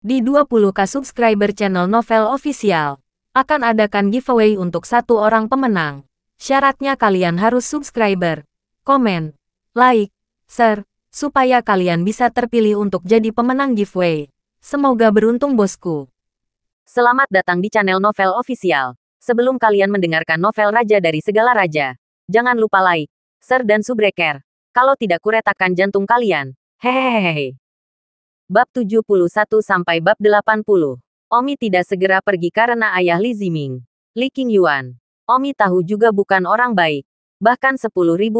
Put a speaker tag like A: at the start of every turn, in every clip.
A: Di 20K subscriber channel Novel Official, akan adakan giveaway untuk satu orang pemenang. Syaratnya kalian harus subscriber, komen, like, share, supaya kalian bisa terpilih untuk jadi pemenang giveaway. Semoga beruntung bosku.
B: Selamat datang di channel Novel Official. Sebelum kalian mendengarkan novel Raja dari Segala Raja, jangan lupa like, share dan subscribe. Kalau tidak kuretakan jantung kalian. Hehehehe. Bab 71 sampai bab 80. Omi tidak segera pergi karena ayah Li Ziming, Li Qingyuan. Omi tahu juga bukan orang baik. Bahkan 10.000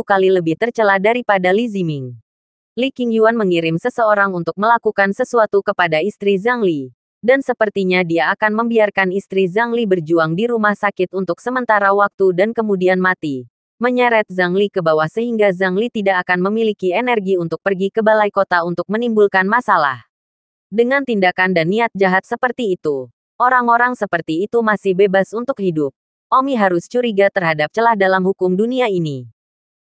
B: kali lebih tercela daripada Li Ziming. Li Qingyuan mengirim seseorang untuk melakukan sesuatu kepada istri Zhang Li. Dan sepertinya dia akan membiarkan istri Zhang Li berjuang di rumah sakit untuk sementara waktu dan kemudian mati. Menyeret Zhang Li ke bawah sehingga Zhang Li tidak akan memiliki energi untuk pergi ke balai kota untuk menimbulkan masalah. Dengan tindakan dan niat jahat seperti itu, orang-orang seperti itu masih bebas untuk hidup. Omi harus curiga terhadap celah dalam hukum dunia ini.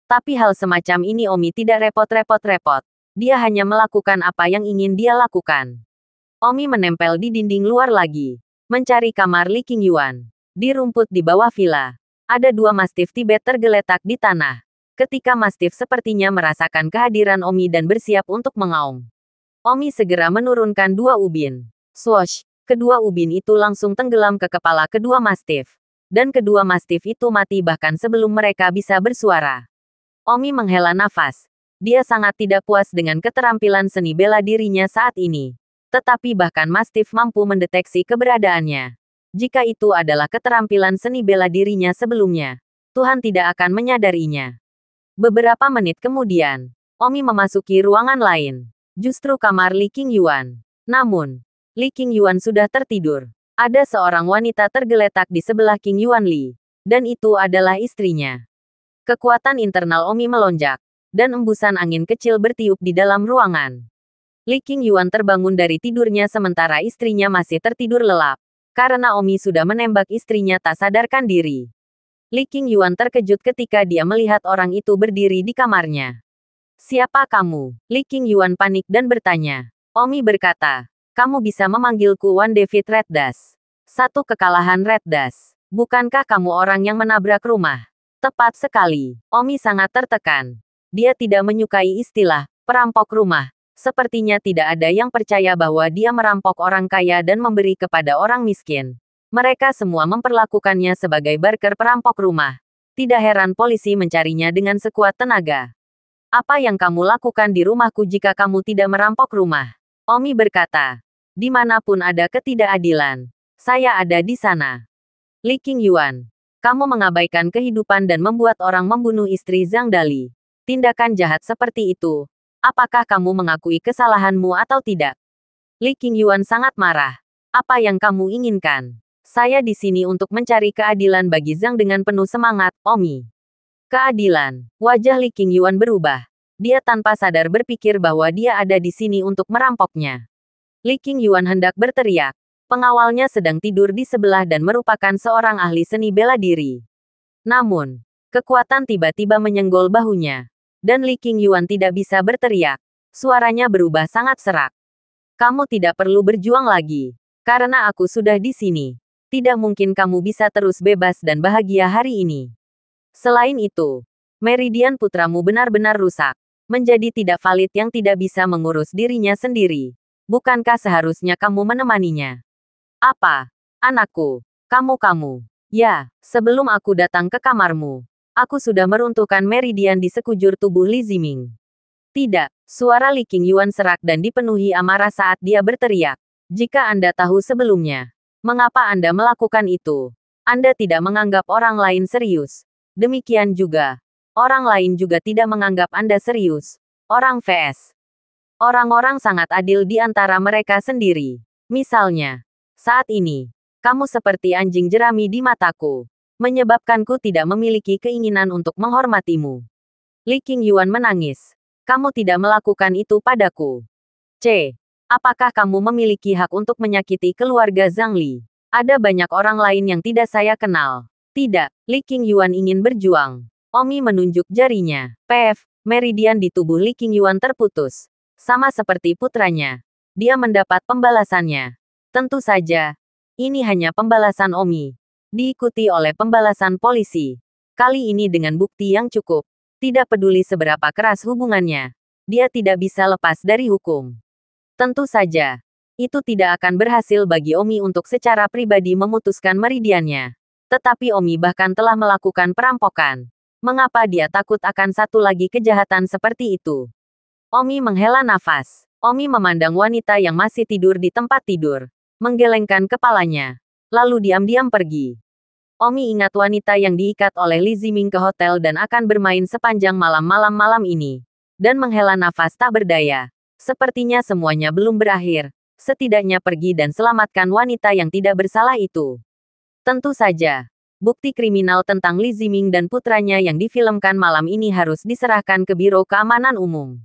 B: Tapi hal semacam ini Omi tidak repot-repot-repot. Dia hanya melakukan apa yang ingin dia lakukan. Omi menempel di dinding luar lagi, mencari kamar Li Qingyuan. Di rumput di bawah villa, ada 2 mastif Tibet tergeletak di tanah. Ketika mastif sepertinya merasakan kehadiran Omi dan bersiap untuk mengaum. Omi segera menurunkan 2 ubin. Swoosh, kedua ubin itu langsung tenggelam ke kepala kedua mastif. Dan kedua mastif itu mati bahkan sebelum mereka bisa bersuara. Omi menghela nafas. Dia sangat tidak puas dengan keterampilan seni bela dirinya saat ini. Tetapi bahkan mastif mampu mendeteksi keberadaannya. Jika itu adalah keterampilan seni bela dirinya sebelumnya, Tuhan tidak akan menyadarinya. Beberapa menit kemudian, Omi memasuki ruangan lain. Justru kamar Li Qingyuan. Namun, Li Qingyuan sudah tertidur. Ada seorang wanita tergeletak di sebelah Qingyuan Li. Dan itu adalah istrinya. Kekuatan internal Omi melonjak. Dan embusan angin kecil bertiup di dalam ruangan. Li Qingyuan terbangun dari tidurnya sementara istrinya masih tertidur lelap. Karena Omi sudah menembak istrinya tak sadarkan diri. Li Qingyuan terkejut ketika dia melihat orang itu berdiri di kamarnya. Siapa kamu? Li Qingyuan panik dan bertanya. Omi berkata, kamu bisa memanggilku Wan David Red Dash. Satu kekalahan Red Dash. Bukankah kamu orang yang menabrak rumah? Tepat sekali. Omi sangat tertekan. Dia tidak menyukai istilah perampok rumah. Sepertinya tidak ada yang percaya bahwa dia merampok orang kaya dan memberi kepada orang miskin. Mereka semua memperlakukannya sebagai barker perampok rumah. Tidak heran polisi mencarinya dengan sekuat tenaga. Apa yang kamu lakukan di rumahku jika kamu tidak merampok rumah? Omi berkata. Dimanapun ada ketidakadilan, saya ada di sana. Li Qingyuan, kamu mengabaikan kehidupan dan membuat orang membunuh istri Zhang Dali. Tindakan jahat seperti itu. Apakah kamu mengakui kesalahanmu atau tidak? Li Qingyuan sangat marah. Apa yang kamu inginkan? Saya di sini untuk mencari keadilan bagi Zhang dengan penuh semangat, Omi. Keadilan. Wajah Li Qingyuan berubah. Dia tanpa sadar berpikir bahwa dia ada di sini untuk merampoknya. Li Qingyuan hendak berteriak. Pengawalnya sedang tidur di sebelah dan merupakan seorang ahli seni bela diri. Namun, kekuatan tiba-tiba menyenggol bahunya. Dan Li Qingyuan tidak bisa berteriak. Suaranya berubah sangat serak. Kamu tidak perlu berjuang lagi. Karena aku sudah di sini. Tidak mungkin kamu bisa terus bebas dan bahagia hari ini. Selain itu, meridian putramu benar-benar rusak. Menjadi tidak valid yang tidak bisa mengurus dirinya sendiri. Bukankah seharusnya kamu menemaninya? Apa? Anakku. Kamu. Ya, sebelum aku datang ke kamarmu. Aku sudah meruntuhkan meridian di sekujur tubuh Li Ziming. Tidak, suara Li Qingyuan serak dan dipenuhi amarah saat dia berteriak. Jika Anda tahu sebelumnya, mengapa Anda melakukan itu? Anda tidak menganggap orang lain serius. Demikian juga, orang lain juga tidak menganggap Anda serius. Orang vs. Orang-orang sangat adil di antara mereka sendiri. Misalnya, saat ini, kamu seperti anjing jerami di mataku. Menyebabkanku tidak memiliki keinginan untuk menghormatimu. Li Qingyuan menangis. Kamu tidak melakukan itu padaku. Apakah kamu memiliki hak untuk menyakiti keluarga Zhang Li? Ada banyak orang lain yang tidak saya kenal. Tidak, Li Qingyuan ingin berjuang. Omi menunjuk jarinya. Meridian di tubuh Li Qingyuan terputus. Sama seperti putranya. dia mendapat pembalasannya. Tentu saja, ini hanya pembalasan Omi. Diikuti oleh pembalasan polisi. Kali ini dengan bukti yang cukup. Tidak peduli seberapa keras hubungannya, dia tidak bisa lepas dari hukum. Tentu saja, itu tidak akan berhasil bagi Omi untuk secara pribadi memutuskan meridiannya. Tetapi Omi bahkan telah melakukan perampokan. Mengapa dia takut akan satu lagi kejahatan seperti itu? Omi menghela nafas. Omi memandang wanita yang masih tidur di tempat tidur, menggelengkan kepalanya, lalu diam-diam pergi. Omi ingat wanita yang diikat oleh Li Ziming ke hotel dan akan bermain sepanjang malam ini. Dan menghela nafas tak berdaya. Sepertinya semuanya belum berakhir. Setidaknya pergi dan selamatkan wanita yang tidak bersalah itu. Tentu saja, bukti kriminal tentang Li Ziming dan putranya yang difilmkan malam ini harus diserahkan ke Biro Keamanan Umum.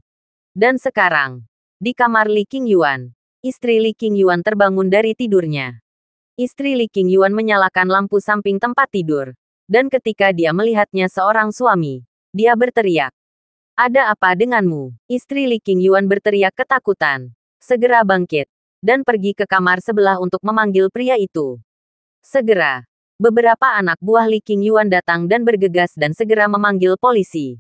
B: Dan sekarang, di kamar Li Qingyuan, istri Li Qingyuan terbangun dari tidurnya. Istri Li Qingyuan menyalakan lampu samping tempat tidur. Dan ketika dia melihatnya seorang suami, dia berteriak. Ada apa denganmu? Istri Li Qingyuan berteriak ketakutan. Segera bangkit. Dan pergi ke kamar sebelah untuk memanggil pria itu. Segera. Beberapa anak buah Li Qingyuan datang dan bergegas dan segera memanggil polisi.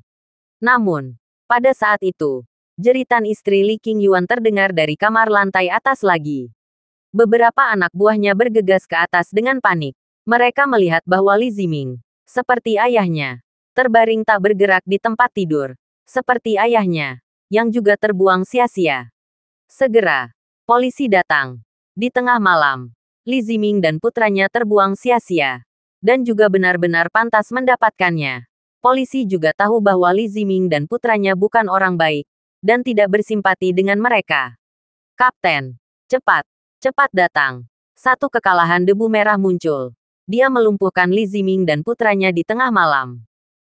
B: Namun, pada saat itu, jeritan istri Li Qingyuan terdengar dari kamar lantai atas lagi. Beberapa anak buahnya bergegas ke atas dengan panik. Mereka melihat bahwa Li Ziming, seperti ayahnya, terbaring tak bergerak di tempat tidur. Seperti ayahnya, yang juga terbuang sia-sia. Segera, polisi datang. Di tengah malam, Li Ziming dan putranya terbuang sia-sia. Dan juga benar-benar pantas mendapatkannya. Polisi juga tahu bahwa Li Ziming dan putranya bukan orang baik, dan tidak bersimpati dengan mereka. Kapten, cepat. Cepat datang. Satu kekalahan debu merah muncul. Dia melumpuhkan Li Ziming dan putranya di tengah malam.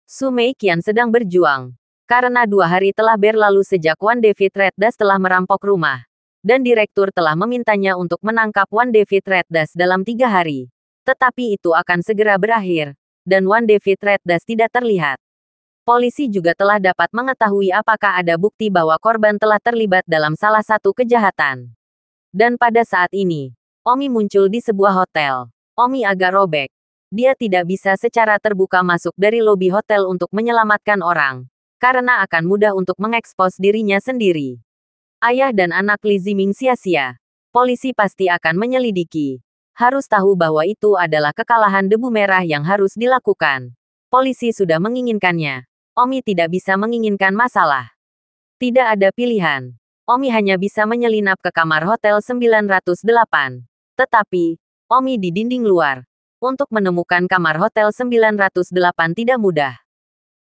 B: Su Meiqian sedang berjuang. Karena 2 hari telah berlalu sejak Wan David Red Dust telah merampok rumah. Dan direktur telah memintanya untuk menangkap Wan David Red Dust dalam 3 hari. Tetapi itu akan segera berakhir. Dan Wan David Red Dust tidak terlihat. Polisi juga telah dapat mengetahui apakah ada bukti bahwa korban telah terlibat dalam salah satu kejahatan. Dan pada saat ini, Omi muncul di sebuah hotel. Omi agak robek. Dia tidak bisa secara terbuka masuk dari lobi hotel untuk menyelamatkan orang. Karena akan mudah untuk mengekspos dirinya sendiri. Ayah dan anak Li Ziming sia-sia. Polisi pasti akan menyelidiki. Harus tahu bahwa itu adalah kekalahan debu merah yang harus dilakukan. Polisi sudah menginginkannya. Omi tidak bisa menginginkan masalah. Tidak ada pilihan. Omi hanya bisa menyelinap ke kamar Hotel 908. Tetapi, Omi di dinding luar. Untuk menemukan kamar Hotel 908 tidak mudah.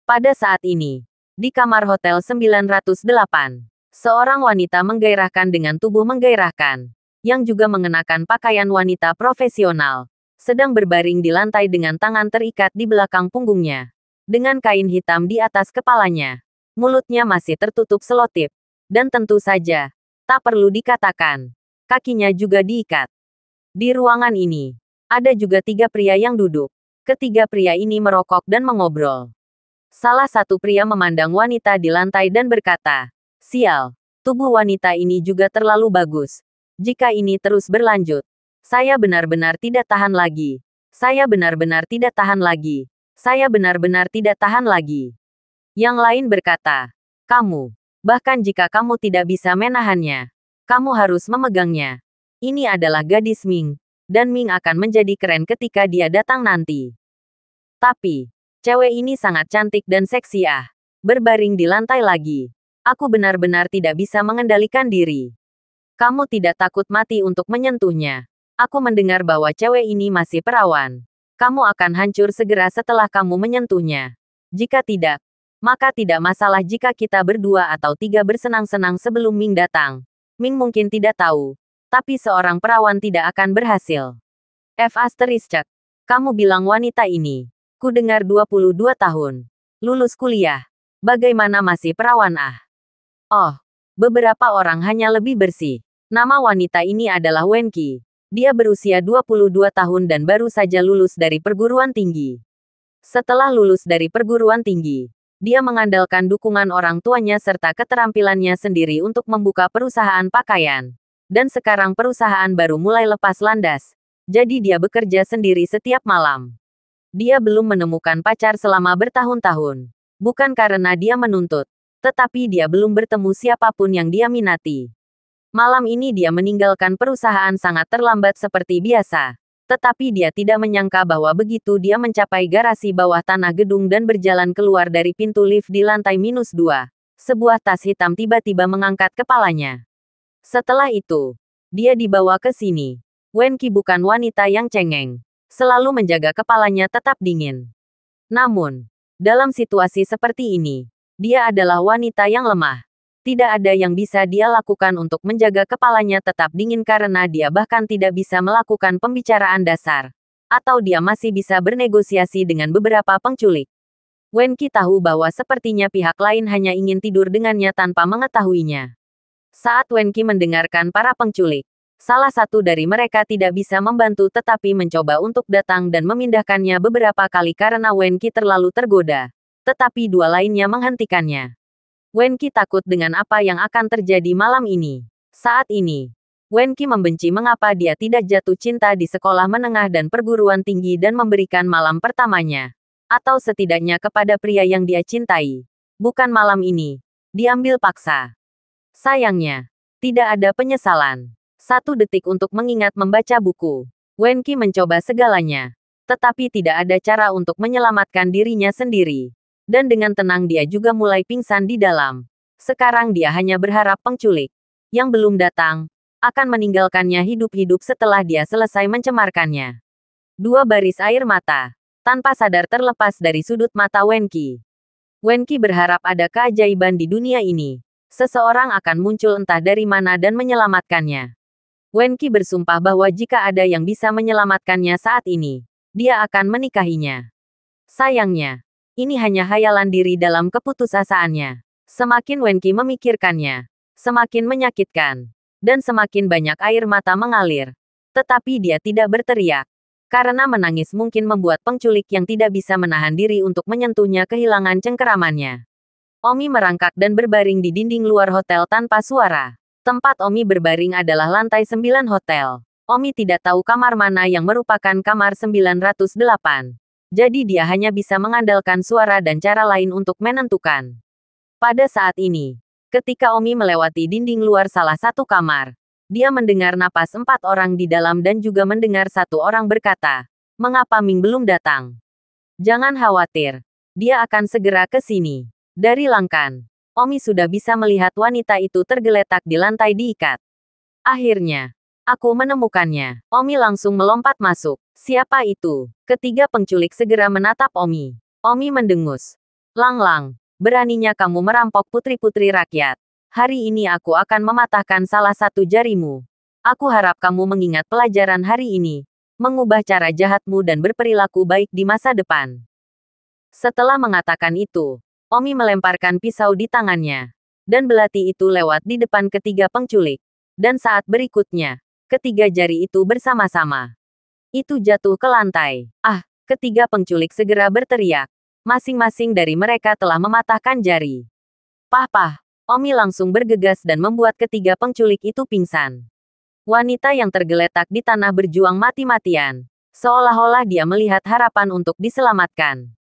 B: Pada saat ini, di kamar Hotel 908, seorang wanita menggairahkan dengan tubuh menggairahkan, yang juga mengenakan pakaian wanita profesional, sedang berbaring di lantai dengan tangan terikat di belakang punggungnya. Dengan kain hitam di atas kepalanya. Mulutnya masih tertutup selotip. Dan tentu saja, tak perlu dikatakan, kakinya juga diikat. Di ruangan ini, ada juga 3 pria yang duduk. Ketiga pria ini merokok dan mengobrol. Salah satu pria memandang wanita di lantai dan berkata, "Sial, tubuh wanita ini juga terlalu bagus. Jika ini terus berlanjut, saya benar-benar tidak tahan lagi. Saya benar-benar tidak tahan lagi. Saya benar-benar tidak tahan lagi." Yang lain berkata, "Kamu. Bahkan jika kamu tidak bisa menahannya, kamu harus memegangnya. Ini adalah gadis Ming, dan Ming akan menjadi keren ketika dia datang nanti." Tapi, cewek ini sangat cantik dan seksi Berbaring di lantai lagi. Aku benar-benar tidak bisa mengendalikan diri. Kamu tidak takut mati untuk menyentuhnya. Aku mendengar bahwa cewek ini masih perawan. Kamu akan hancur segera setelah kamu menyentuhnya. Jika tidak, maka tidak masalah jika kita berdua atau 3 bersenang-senang sebelum Ming datang. Ming mungkin tidak tahu, tapi seorang perawan tidak akan berhasil. Kamu bilang wanita ini. Ku dengar 22 tahun. Lulus kuliah. Bagaimana masih perawan Oh, beberapa orang hanya lebih bersih. Nama wanita ini adalah Wen Qi. Dia berusia 22 tahun dan baru saja lulus dari perguruan tinggi. Setelah lulus dari perguruan tinggi, dia mengandalkan dukungan orang tuanya serta keterampilannya sendiri untuk membuka perusahaan pakaian. Dan sekarang perusahaan baru mulai lepas landas. Jadi dia bekerja sendiri setiap malam. Dia belum menemukan pacar selama bertahun-tahun. Bukan karena dia menuntut, tetapi dia belum bertemu siapapun yang dia minati. Malam ini dia meninggalkan perusahaan sangat terlambat seperti biasa. Tetapi dia tidak menyangka bahwa begitu dia mencapai garasi bawah tanah gedung dan berjalan keluar dari pintu lift di lantai -2, sebuah tas hitam tiba-tiba mengangkat kepalanya. Setelah itu, dia dibawa ke sini. Wenqi bukan wanita yang cengeng, selalu menjaga kepalanya tetap dingin. Namun, dalam situasi seperti ini, dia adalah wanita yang lemah. Tidak ada yang bisa dia lakukan untuk menjaga kepalanya tetap dingin karena dia bahkan tidak bisa melakukan pembicaraan dasar. Atau dia masih bisa bernegosiasi dengan beberapa penculik. Wenqi tahu bahwa sepertinya pihak lain hanya ingin tidur dengannya tanpa mengetahuinya. Saat Wenqi mendengarkan para penculik, salah satu dari mereka tidak bisa membantu tetapi mencoba untuk datang dan memindahkannya beberapa kali karena Wenqi terlalu tergoda. Tetapi dua lainnya menghentikannya. Wenqi takut dengan apa yang akan terjadi malam ini. Saat ini, Wenqi membenci mengapa dia tidak jatuh cinta di sekolah menengah dan perguruan tinggi dan memberikan malam pertamanya. Atau setidaknya kepada pria yang dia cintai. Bukan malam ini. Diambil paksa. Sayangnya, tidak ada penyesalan. 1 detik untuk mengingat membaca buku. Wenqi mencoba segalanya. Tetapi tidak ada cara untuk menyelamatkan dirinya sendiri. Dan dengan tenang dia juga mulai pingsan di dalam. Sekarang dia hanya berharap penculik yang belum datang akan meninggalkannya hidup-hidup setelah dia selesai mencemarkannya. 2 baris air mata tanpa sadar terlepas dari sudut mata Wenqi. Wenqi berharap ada keajaiban di dunia ini. Seseorang akan muncul entah dari mana dan menyelamatkannya. Wenqi bersumpah bahwa jika ada yang bisa menyelamatkannya saat ini, dia akan menikahinya. Sayangnya, ini hanya hayalan diri dalam keputusasaannya. Semakin Wenqi memikirkannya, semakin menyakitkan. Dan semakin banyak air mata mengalir. Tetapi dia tidak berteriak. Karena menangis mungkin membuat penculik yang tidak bisa menahan diri untuk menyentuhnya kehilangan cengkeramannya. Omi merangkak dan berbaring di dinding luar hotel tanpa suara. Tempat Omi berbaring adalah lantai 9 hotel. Omi tidak tahu kamar mana yang merupakan kamar 908. Jadi dia hanya bisa mengandalkan suara dan cara lain untuk menentukan. Pada saat ini, ketika Omi melewati dinding luar salah satu kamar, dia mendengar napas 4 orang di dalam dan juga mendengar satu orang berkata, "Mengapa Ming belum datang? Jangan khawatir, dia akan segera ke sini." Dari Langkan, Omi sudah bisa melihat wanita itu tergeletak di lantai diikat. Akhirnya, aku menemukannya. Omi langsung melompat masuk. Siapa itu? Ketiga penculik segera menatap Omi. Omi mendengus. Lang, beraninya kamu merampok putri-putri rakyat. Hari ini aku akan mematahkan salah satu jarimu. Aku harap kamu mengingat pelajaran hari ini. Mengubah cara jahatmu dan berperilaku baik di masa depan. Setelah mengatakan itu, Omi melemparkan pisau di tangannya. Dan belati itu lewat di depan ketiga penculik. Dan saat berikutnya, ketiga jari itu bersama-sama. Itu jatuh ke lantai. Ah, ketiga penculik segera berteriak. Masing-masing dari mereka telah mematahkan jari. Pah. Omi langsung bergegas dan membuat ketiga penculik itu pingsan. Wanita yang tergeletak di tanah berjuang mati-matian. Seolah-olah dia melihat harapan untuk diselamatkan.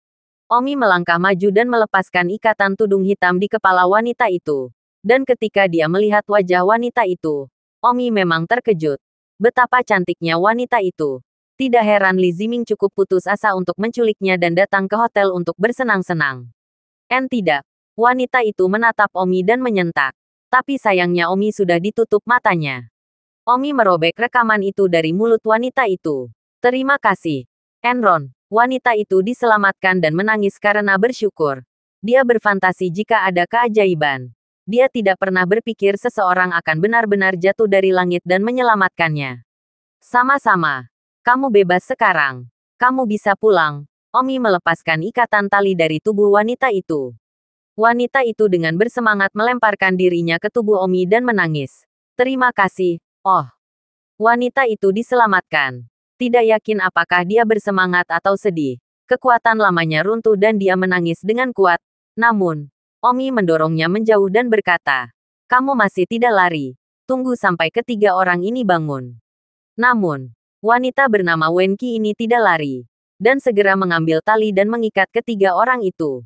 B: Omi melangkah maju dan melepaskan ikatan tudung hitam di kepala wanita itu. Dan ketika dia melihat wajah wanita itu, Omi memang terkejut. Betapa cantiknya wanita itu. Tidak heran Li Ziming cukup putus asa untuk menculiknya dan datang ke hotel untuk bersenang-senang. Tidak. Wanita itu menatap Omi dan menyentak. Tapi sayangnya Omi sudah ditutup matanya. Omi merobek rekaman itu dari mulut wanita itu. Terima kasih, Enron. Wanita itu diselamatkan dan menangis karena bersyukur. Dia berfantasi jika ada keajaiban. Dia tidak pernah berpikir seseorang akan benar-benar jatuh dari langit dan menyelamatkannya. Sama-sama. Kamu bebas sekarang. Kamu bisa pulang. Omi melepaskan ikatan tali dari tubuh wanita itu. Wanita itu dengan bersemangat melemparkan dirinya ke tubuh Omi dan menangis. Terima kasih, oh. Wanita itu diselamatkan. Tidak yakin apakah dia bersemangat atau sedih. Kekuatan lamanya runtuh dan dia menangis dengan kuat. Namun, Omi mendorongnya menjauh dan berkata, "Kamu masih tidak lari. tunggu sampai ketiga orang ini bangun. Namun, wanita bernama Wenqi ini tidak lari, dan segera mengambil tali dan mengikat ketiga orang itu.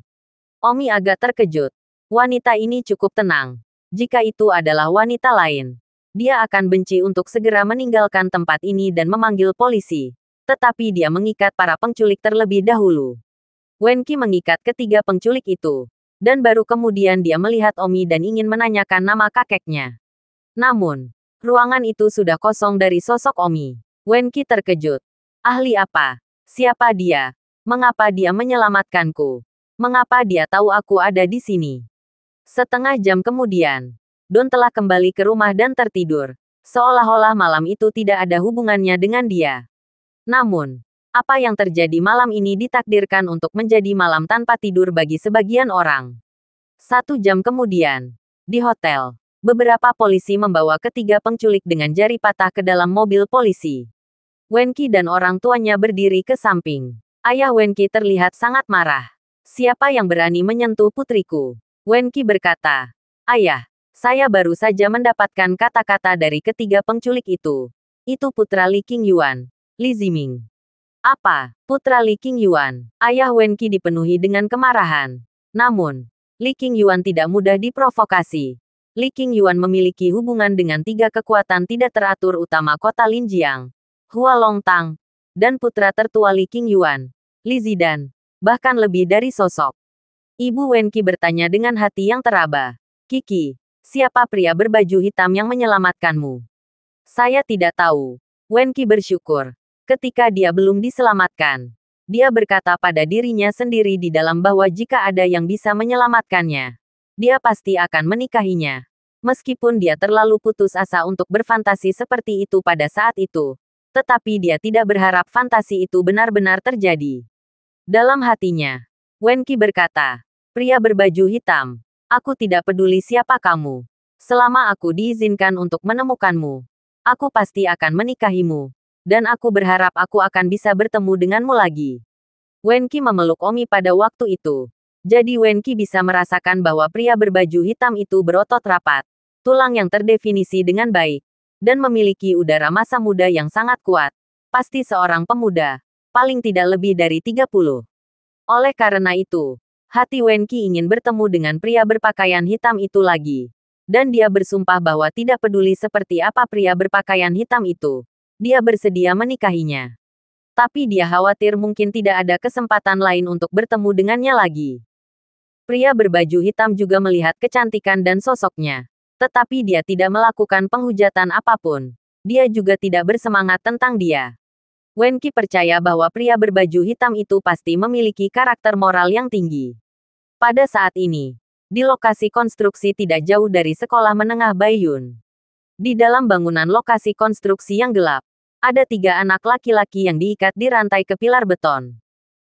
B: Omi agak terkejut. Wanita ini cukup tenang. Jika itu adalah wanita lain, dia akan benci untuk segera meninggalkan tempat ini dan memanggil polisi. Tetapi dia mengikat para penculik terlebih dahulu. Wenqi mengikat ketiga penculik itu. Dan baru kemudian dia melihat Omi dan ingin menanyakan nama kakeknya. Namun, ruangan itu sudah kosong dari sosok Omi. Wenqi terkejut. Ahli apa? Siapa dia? Mengapa dia menyelamatkanku? Mengapa dia tahu aku ada di sini? Setengah jam kemudian, Don telah kembali ke rumah dan tertidur. Seolah-olah malam itu tidak ada hubungannya dengan dia. Namun, apa yang terjadi malam ini ditakdirkan untuk menjadi malam tanpa tidur bagi sebagian orang. 1 jam kemudian, di hotel, beberapa polisi membawa ketiga penculik dengan jari patah ke dalam mobil polisi. Wenqi dan orang tuanya berdiri ke samping. Ayah Wenqi terlihat sangat marah. Siapa yang berani menyentuh putriku? Wenqi berkata, "Ayah, saya baru saja mendapatkan kata-kata dari ketiga penculik itu. Itu putra Li Qingyuan, Li Ziming." "Apa? Putra Li Qingyuan?" Ayah Wenqi dipenuhi dengan kemarahan. Namun, Li Qingyuan tidak mudah diprovokasi. Li Qingyuan memiliki hubungan dengan 3 kekuatan tidak teratur utama kota Linjiang, Hua Longtang, dan putra tertua Li Qingyuan, Li Zidan, bahkan lebih dari sosok. Ibu Wenqi bertanya dengan hati yang teraba. "Kiki, siapa pria berbaju hitam yang menyelamatkanmu?" "Saya tidak tahu." Wenqi bersyukur. Ketika dia belum diselamatkan, dia berkata pada dirinya sendiri di dalam bahwa jika ada yang bisa menyelamatkannya, dia pasti akan menikahinya. Meskipun dia terlalu putus asa untuk berfantasi seperti itu pada saat itu, tetapi dia tidak berharap fantasi itu benar-benar terjadi. Dalam hatinya, Wenqi berkata, "Pria berbaju hitam, aku tidak peduli siapa kamu. Selama aku diizinkan untuk menemukanmu, aku pasti akan menikahimu. Dan aku berharap aku akan bisa bertemu denganmu lagi." Wenqi memeluk Omi pada waktu itu. Jadi Wenqi bisa merasakan bahwa pria berbaju hitam itu berotot rapat, tulang yang terdefinisi dengan baik, dan memiliki udara masa muda yang sangat kuat. Pasti seorang pemuda, paling tidak lebih dari 30. Oleh karena itu, hati Wenqi ingin bertemu dengan pria berpakaian hitam itu lagi. Dan dia bersumpah bahwa tidak peduli seperti apa pria berpakaian hitam itu, dia bersedia menikahinya. Tapi dia khawatir mungkin tidak ada kesempatan lain untuk bertemu dengannya lagi. Pria berbaju hitam juga melihat kecantikan dan sosoknya. Tetapi dia tidak melakukan penghujatan apapun. Dia juga tidak bersemangat tentang dia. Wenqi percaya bahwa pria berbaju hitam itu pasti memiliki karakter moral yang tinggi. Pada saat ini, di lokasi konstruksi tidak jauh dari sekolah menengah Baiyun. Di dalam bangunan lokasi konstruksi yang gelap, ada 3 anak laki-laki yang diikat di rantai ke pilar beton.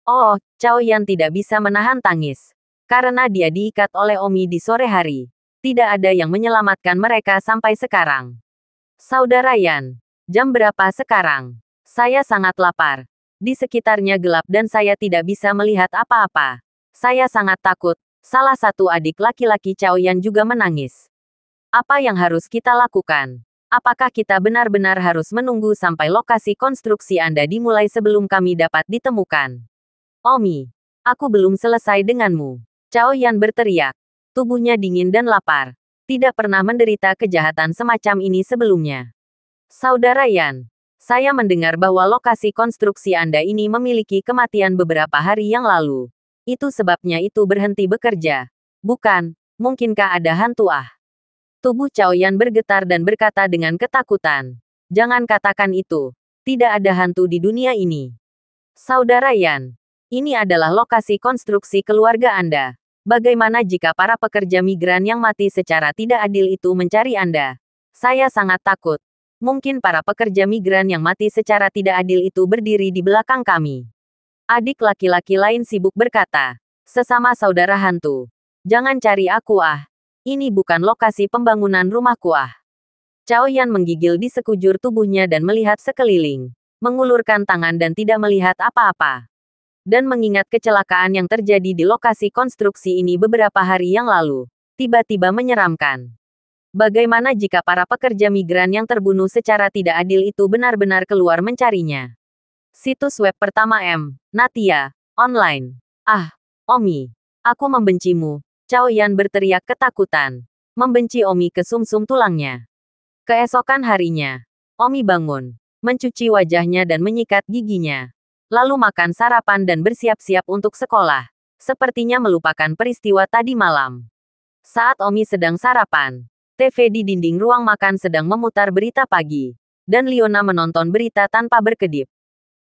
B: Oh, Cao Yan tidak bisa menahan tangis. Karena dia diikat oleh Omi di sore hari. Tidak ada yang menyelamatkan mereka sampai sekarang. "Saudara Yan, jam berapa sekarang? Saya sangat lapar. Di sekitarnya gelap dan saya tidak bisa melihat apa-apa. Saya sangat takut." Salah satu adik laki-laki Cao Yan juga menangis. "Apa yang harus kita lakukan? Apakah kita benar-benar harus menunggu sampai lokasi konstruksi Anda dimulai sebelum kami dapat ditemukan?" "Omi, aku belum selesai denganmu." Cao Yan berteriak. Tubuhnya dingin dan lapar. Tidak pernah menderita kejahatan semacam ini sebelumnya. "Saudara Yan, saya mendengar bahwa lokasi konstruksi Anda ini memiliki kematian beberapa hari yang lalu. Itu sebabnya itu berhenti bekerja. Bukan, mungkinkah ada hantu ah?" Tubuh Cao Yan bergetar dan berkata dengan ketakutan. "Jangan katakan itu. Tidak ada hantu di dunia ini." "Saudara Yan, ini adalah lokasi konstruksi keluarga Anda. Bagaimana jika para pekerja migran yang mati secara tidak adil itu mencari Anda? Saya sangat takut. Mungkin para pekerja migran yang mati secara tidak adil itu berdiri di belakang kami." Adik laki-laki lain sibuk berkata, "Sesama saudara hantu. Jangan cari aku ah. Ini bukan lokasi pembangunan rumahku ah." Cao Yan menggigil di sekujur tubuhnya dan melihat sekeliling. Mengulurkan tangan dan tidak melihat apa-apa. Dan mengingat kecelakaan yang terjadi di lokasi konstruksi ini beberapa hari yang lalu. Tiba-tiba menyeramkan. Bagaimana jika para pekerja migran yang terbunuh secara tidak adil itu benar-benar keluar mencarinya? Situs web pertama Natia, online. Ah, Omi. Aku membencimu. Cao Yan berteriak ketakutan. Membenci Omi ke sumsum tulangnya. Keesokan harinya, Omi bangun, mencuci wajahnya dan menyikat giginya. Lalu makan sarapan dan bersiap-siap untuk sekolah. Sepertinya melupakan peristiwa tadi malam. Saat Omi sedang sarapan, TV di dinding ruang makan sedang memutar berita pagi. Dan Liona menonton berita tanpa berkedip.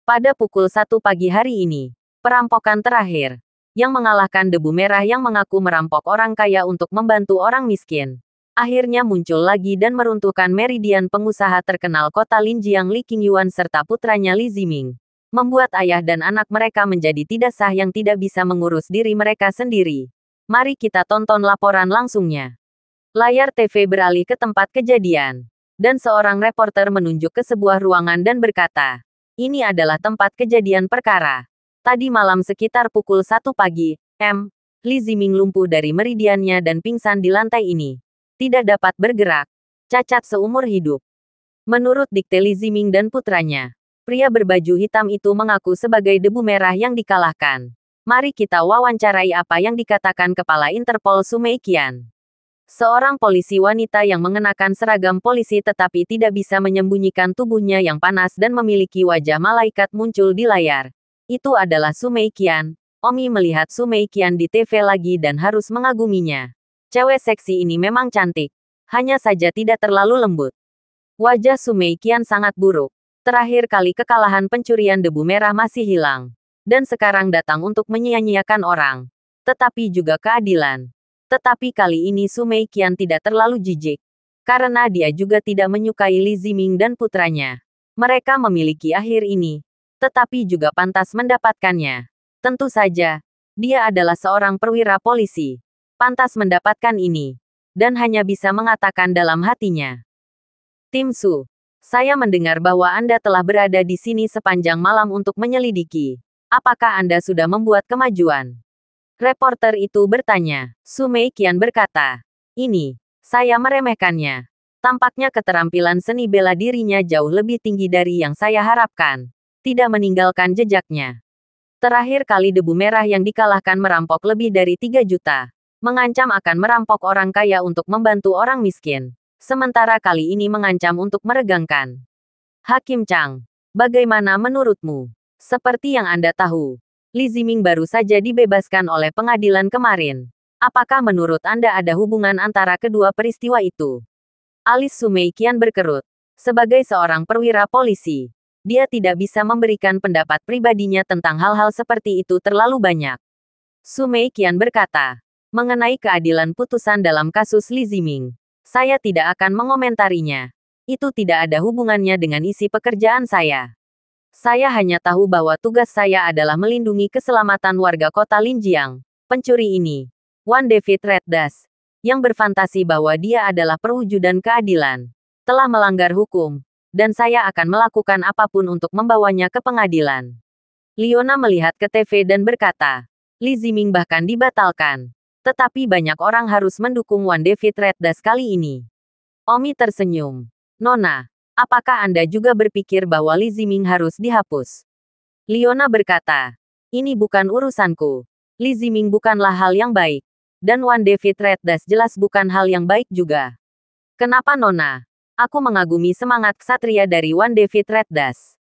B: Pada pukul 1 pagi hari ini, perampokan terakhir, yang mengalahkan debu merah yang mengaku merampok orang kaya untuk membantu orang miskin, akhirnya muncul lagi dan meruntuhkan meridian pengusaha terkenal kota Linjiang Li Qingyuan serta putranya Li Ziming, membuat ayah dan anak mereka menjadi tidak sah yang tidak bisa mengurus diri mereka sendiri. Mari kita tonton laporan langsungnya. Layar TV beralih ke tempat kejadian, dan seorang reporter menunjuk ke sebuah ruangan dan berkata, "Ini adalah tempat kejadian perkara. Tadi malam sekitar pukul 1 pagi, Li Ziming lumpuh dari meridiannya dan pingsan di lantai ini. Tidak dapat bergerak. Cacat seumur hidup." Menurut dikte Li Ziming dan putranya, pria berbaju hitam itu mengaku sebagai debu merah yang dikalahkan. Mari kita wawancarai apa yang dikatakan Kepala Interpol Sumei Qian. Seorang polisi wanita yang mengenakan seragam polisi tetapi tidak bisa menyembunyikan tubuhnya yang panas dan memiliki wajah malaikat muncul di layar. Itu adalah Sumei Qian. Omi melihat Sumei Qian di TV lagi dan harus mengaguminya. Cewek seksi ini memang cantik. Hanya saja tidak terlalu lembut. Wajah Sumei Qian sangat buruk. Terakhir kali kekalahan pencurian debu merah masih hilang. Dan sekarang datang untuk menyia-nyiakan orang. Tetapi juga keadilan. Tetapi kali ini Sumei Qian tidak terlalu jijik. Karena dia juga tidak menyukai Li Ziming dan putranya. Mereka memiliki akhir ini. Tetapi juga pantas mendapatkannya. Tentu saja, dia adalah seorang perwira polisi. Pantas mendapatkan ini. Dan hanya bisa mengatakan dalam hatinya. Tim Su, saya mendengar bahwa Anda telah berada di sini sepanjang malam untuk menyelidiki. Apakah Anda sudah membuat kemajuan? Reporter itu bertanya. Sumei Qian berkata, "Ini, saya meremehkannya. Tampaknya keterampilan seni bela dirinya jauh lebih tinggi dari yang saya harapkan. Tidak meninggalkan jejaknya. Terakhir kali debu merah yang dikalahkan merampok lebih dari 3 juta. Mengancam akan merampok orang kaya untuk membantu orang miskin. Sementara kali ini mengancam untuk meregangkan. Hakim Chang, bagaimana menurutmu? Seperti yang Anda tahu, Li Ziming baru saja dibebaskan oleh pengadilan kemarin. Apakah menurut Anda ada hubungan antara kedua peristiwa itu?" Alis Sumei Qian berkerut. Sebagai seorang perwira polisi, dia tidak bisa memberikan pendapat pribadinya tentang hal-hal seperti itu terlalu banyak. Sumei Qian berkata, "Mengenai keadilan putusan dalam kasus Li Ziming, saya tidak akan mengomentarinya. Itu tidak ada hubungannya dengan isi pekerjaan saya. Saya hanya tahu bahwa tugas saya adalah melindungi keselamatan warga kota Linjiang. Pencuri ini, Wan David Reddas, yang berfantasi bahwa dia adalah perwujudan keadilan, telah melanggar hukum, dan saya akan melakukan apapun untuk membawanya ke pengadilan." Liona melihat ke TV dan berkata, "Li Ziming bahkan dibatalkan. Tetapi banyak orang harus mendukung Wan David Reddas kali ini." Omi tersenyum. "Nona, apakah Anda juga berpikir bahwa Li Ziming harus dihapus?" Liona berkata, "Ini bukan urusanku. Li Ziming bukanlah hal yang baik. Dan Wan David Reddas jelas bukan hal yang baik juga." "Kenapa Nona? Aku mengagumi semangat ksatria dari Wan David Reddas."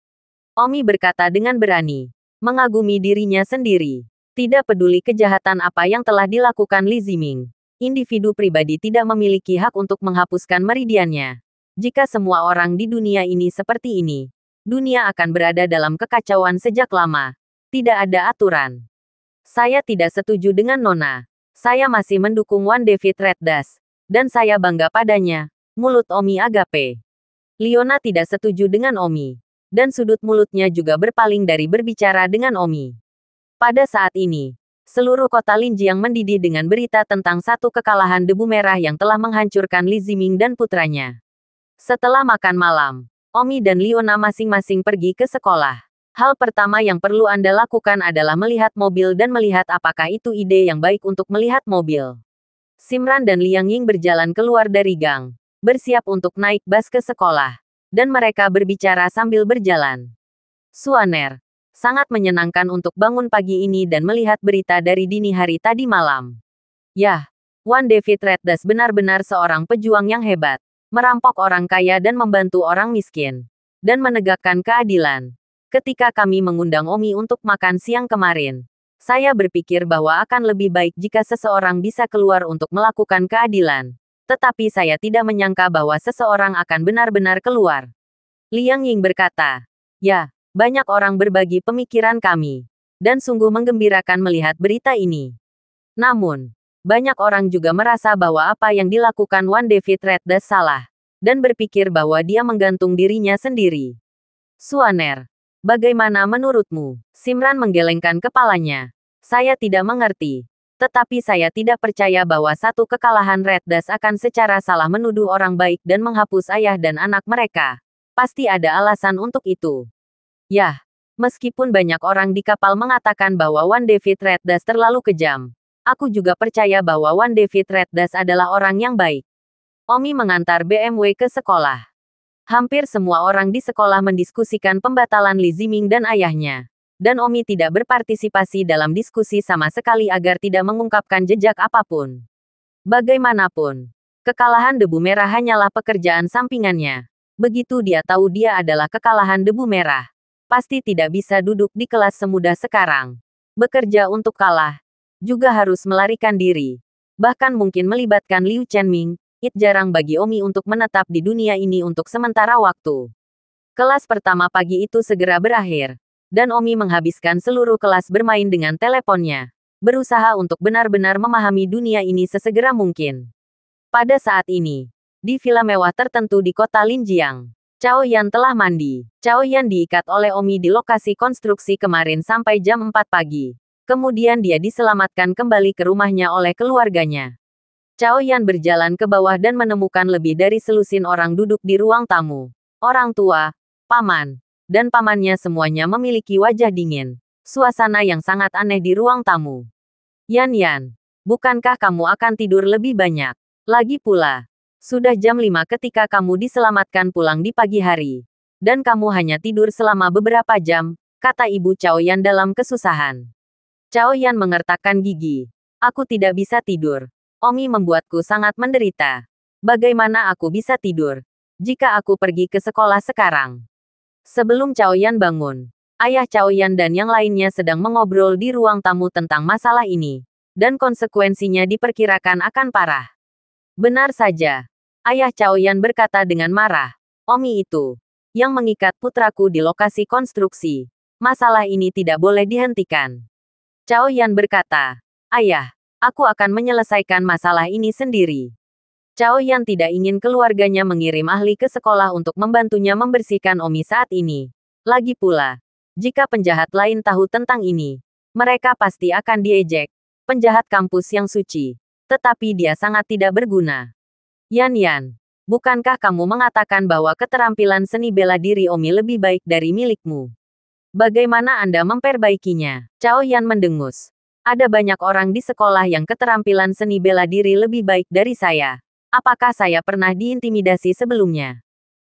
B: Omi berkata dengan berani. Mengagumi dirinya sendiri. Tidak peduli kejahatan apa yang telah dilakukan Li Ziming. Individu pribadi tidak memiliki hak untuk menghapuskan meridiannya. Jika semua orang di dunia ini seperti ini, dunia akan berada dalam kekacauan sejak lama. Tidak ada aturan. Saya tidak setuju dengan Nona. Saya masih mendukung Wan David Reddas. Dan saya bangga padanya. Mulut Omi agape. Liona tidak setuju dengan Omi. Dan sudut mulutnya juga berpaling dari berbicara dengan Omi. Pada saat ini, seluruh kota Linjiang mendidih dengan berita tentang satu kekalahan debu merah yang telah menghancurkan Li Ziming dan putranya. Setelah makan malam, Omi dan Liona masing-masing pergi ke sekolah. Hal pertama yang perlu Anda lakukan adalah melihat mobil dan melihat apakah itu ide yang baik untuk melihat mobil. Simran dan Liang Ying berjalan keluar dari gang, bersiap untuk naik bus ke sekolah. Dan mereka berbicara sambil berjalan. Suaner, sangat menyenangkan untuk bangun pagi ini dan melihat berita dari dini hari tadi malam. Yah, Wan David Reddas benar-benar seorang pejuang yang hebat. Merampok orang kaya dan membantu orang miskin. Dan menegakkan keadilan. Ketika kami mengundang Omi untuk makan siang kemarin, saya berpikir bahwa akan lebih baik jika seseorang bisa keluar untuk melakukan keadilan. Tetapi saya tidak menyangka bahwa seseorang akan benar-benar keluar. Liang Ying berkata, ya, banyak orang berbagi pemikiran kami. Dan sungguh menggembirakan melihat berita ini. Namun, banyak orang juga merasa bahwa apa yang dilakukan Wan David Reddas salah. Dan berpikir bahwa dia menggantung dirinya sendiri. Suaner, bagaimana menurutmu? Simran menggelengkan kepalanya. Saya tidak mengerti. Tetapi saya tidak percaya bahwa satu kekalahan Reddas akan secara salah menuduh orang baik dan menghapus ayah dan anak mereka. Pasti ada alasan untuk itu. Yah, meskipun banyak orang di kapal mengatakan bahwa Wan David Reddas terlalu kejam, aku juga percaya bahwa Wan David Reddas adalah orang yang baik. Omi mengantar BMW ke sekolah. Hampir semua orang di sekolah mendiskusikan pembatalan Li Ziming dan ayahnya. Dan Omi tidak berpartisipasi dalam diskusi sama sekali agar tidak mengungkapkan jejak apapun. Bagaimanapun, kekalahan debu merah hanyalah pekerjaan sampingannya. Begitu dia tahu dia adalah kekalahan debu merah, pasti tidak bisa duduk di kelas semudah sekarang. Bekerja untuk kalah, juga harus melarikan diri. Bahkan mungkin melibatkan Liu Chenming. Jarang bagi Omi untuk menetap di dunia ini untuk sementara waktu. Kelas pertama pagi itu segera berakhir. Dan Omi menghabiskan seluruh kelas bermain dengan teleponnya. Berusaha untuk benar-benar memahami dunia ini sesegera mungkin. Pada saat ini, di villa mewah tertentu di kota Linjiang, Cao Yan telah mandi. Cao Yan diikat oleh Omi di lokasi konstruksi kemarin sampai jam 4 pagi. Kemudian dia diselamatkan kembali ke rumahnya oleh keluarganya. Cao Yan berjalan ke bawah dan menemukan lebih dari selusin orang duduk di ruang tamu. Orang tua, paman, dan pamannya semuanya memiliki wajah dingin. Suasana yang sangat aneh di ruang tamu. Yan, bukankah kamu akan tidur lebih banyak? Lagi pula, sudah jam 5 ketika kamu diselamatkan pulang di pagi hari. Dan kamu hanya tidur selama beberapa jam, kata ibu Cao Yan dalam kesusahan. Cao Yan mengertakkan gigi. Aku tidak bisa tidur. Omi membuatku sangat menderita. Bagaimana aku bisa tidur jika aku pergi ke sekolah sekarang? Sebelum Cao Yan bangun, ayah Cao Yan dan yang lainnya sedang mengobrol di ruang tamu tentang masalah ini. Dan konsekuensinya diperkirakan akan parah. Benar saja. Ayah Cao Yan berkata dengan marah. Omi itu, yang mengikat putraku di lokasi konstruksi. Masalah ini tidak boleh dihentikan. Cao Yan berkata, ayah, aku akan menyelesaikan masalah ini sendiri. Cao Yan tidak ingin keluarganya mengirim ahli ke sekolah untuk membantunya membersihkan Omi saat ini. Lagi pula, jika penjahat lain tahu tentang ini, mereka pasti akan diejek. Penjahat kampus yang suci. Tetapi dia sangat tidak berguna. Yan, bukankah kamu mengatakan bahwa keterampilan seni bela diri Omi lebih baik dari milikmu? Bagaimana Anda memperbaikinya? Cao Yan mendengus. Ada banyak orang di sekolah yang keterampilan seni bela diri lebih baik dari saya. Apakah saya pernah diintimidasi sebelumnya?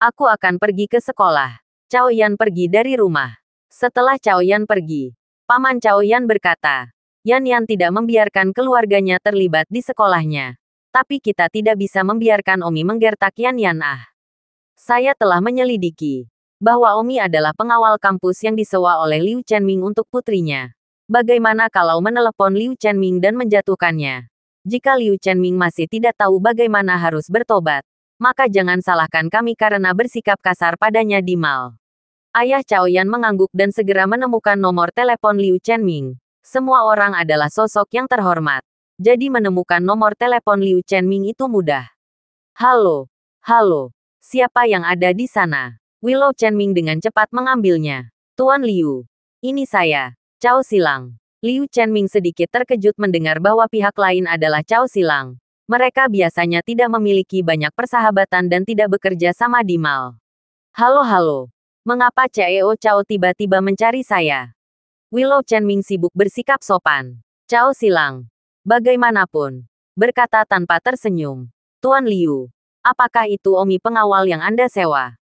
B: Aku akan pergi ke sekolah. Cao Yan pergi dari rumah. Setelah Cao Yan pergi, paman Cao Yan berkata, Yan tidak membiarkan keluarganya terlibat di sekolahnya. Tapi kita tidak bisa membiarkan Omi menggertak Yan. Saya telah menyelidiki bahwa Omi adalah pengawal kampus yang disewa oleh Liu Chenming untuk putrinya. Bagaimana kalau menelepon Liu Chenming dan menjatuhkannya? Jika Liu Chenming masih tidak tahu bagaimana harus bertobat, maka jangan salahkan kami karena bersikap kasar padanya di mal. Ayah Cao Yan mengangguk dan segera menemukan nomor telepon Liu Chenming. Semua orang adalah sosok yang terhormat. Jadi menemukan nomor telepon Liu Chenming itu mudah. Halo, siapa yang ada di sana? Willow Chenming dengan cepat mengambilnya. Tuan Liu, ini saya. Cao Silang. Liu Chenming sedikit terkejut mendengar bahwa pihak lain adalah Cao Silang. Mereka biasanya tidak memiliki banyak persahabatan dan tidak bekerja sama di mal. Halo. Mengapa CEO Cao tiba-tiba mencari saya? Willow Chenming sibuk bersikap sopan. Cao Silang. Bagaimanapun, berkata tanpa tersenyum. Tuan Liu, apakah itu Omi pengawal yang Anda sewa?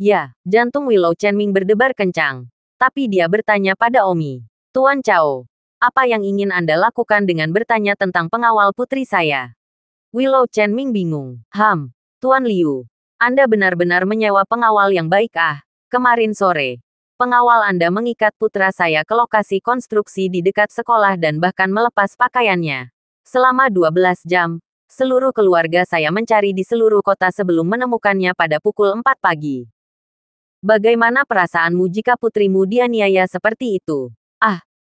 B: Ya, jantung Willow Chenming berdebar kencang. Tapi dia bertanya pada Omi. Tuan Chao, apa yang ingin Anda lakukan dengan bertanya tentang pengawal putri saya? Willow Chenming bingung. Tuan Liu, Anda benar-benar menyewa pengawal yang baik Kemarin sore, pengawal Anda mengikat putra saya ke lokasi konstruksi di dekat sekolah dan bahkan melepas pakaiannya. Selama 12 jam, seluruh keluarga saya mencari di seluruh kota sebelum menemukannya pada pukul 4 pagi. Bagaimana perasaanmu jika putrimu dianiaya seperti itu?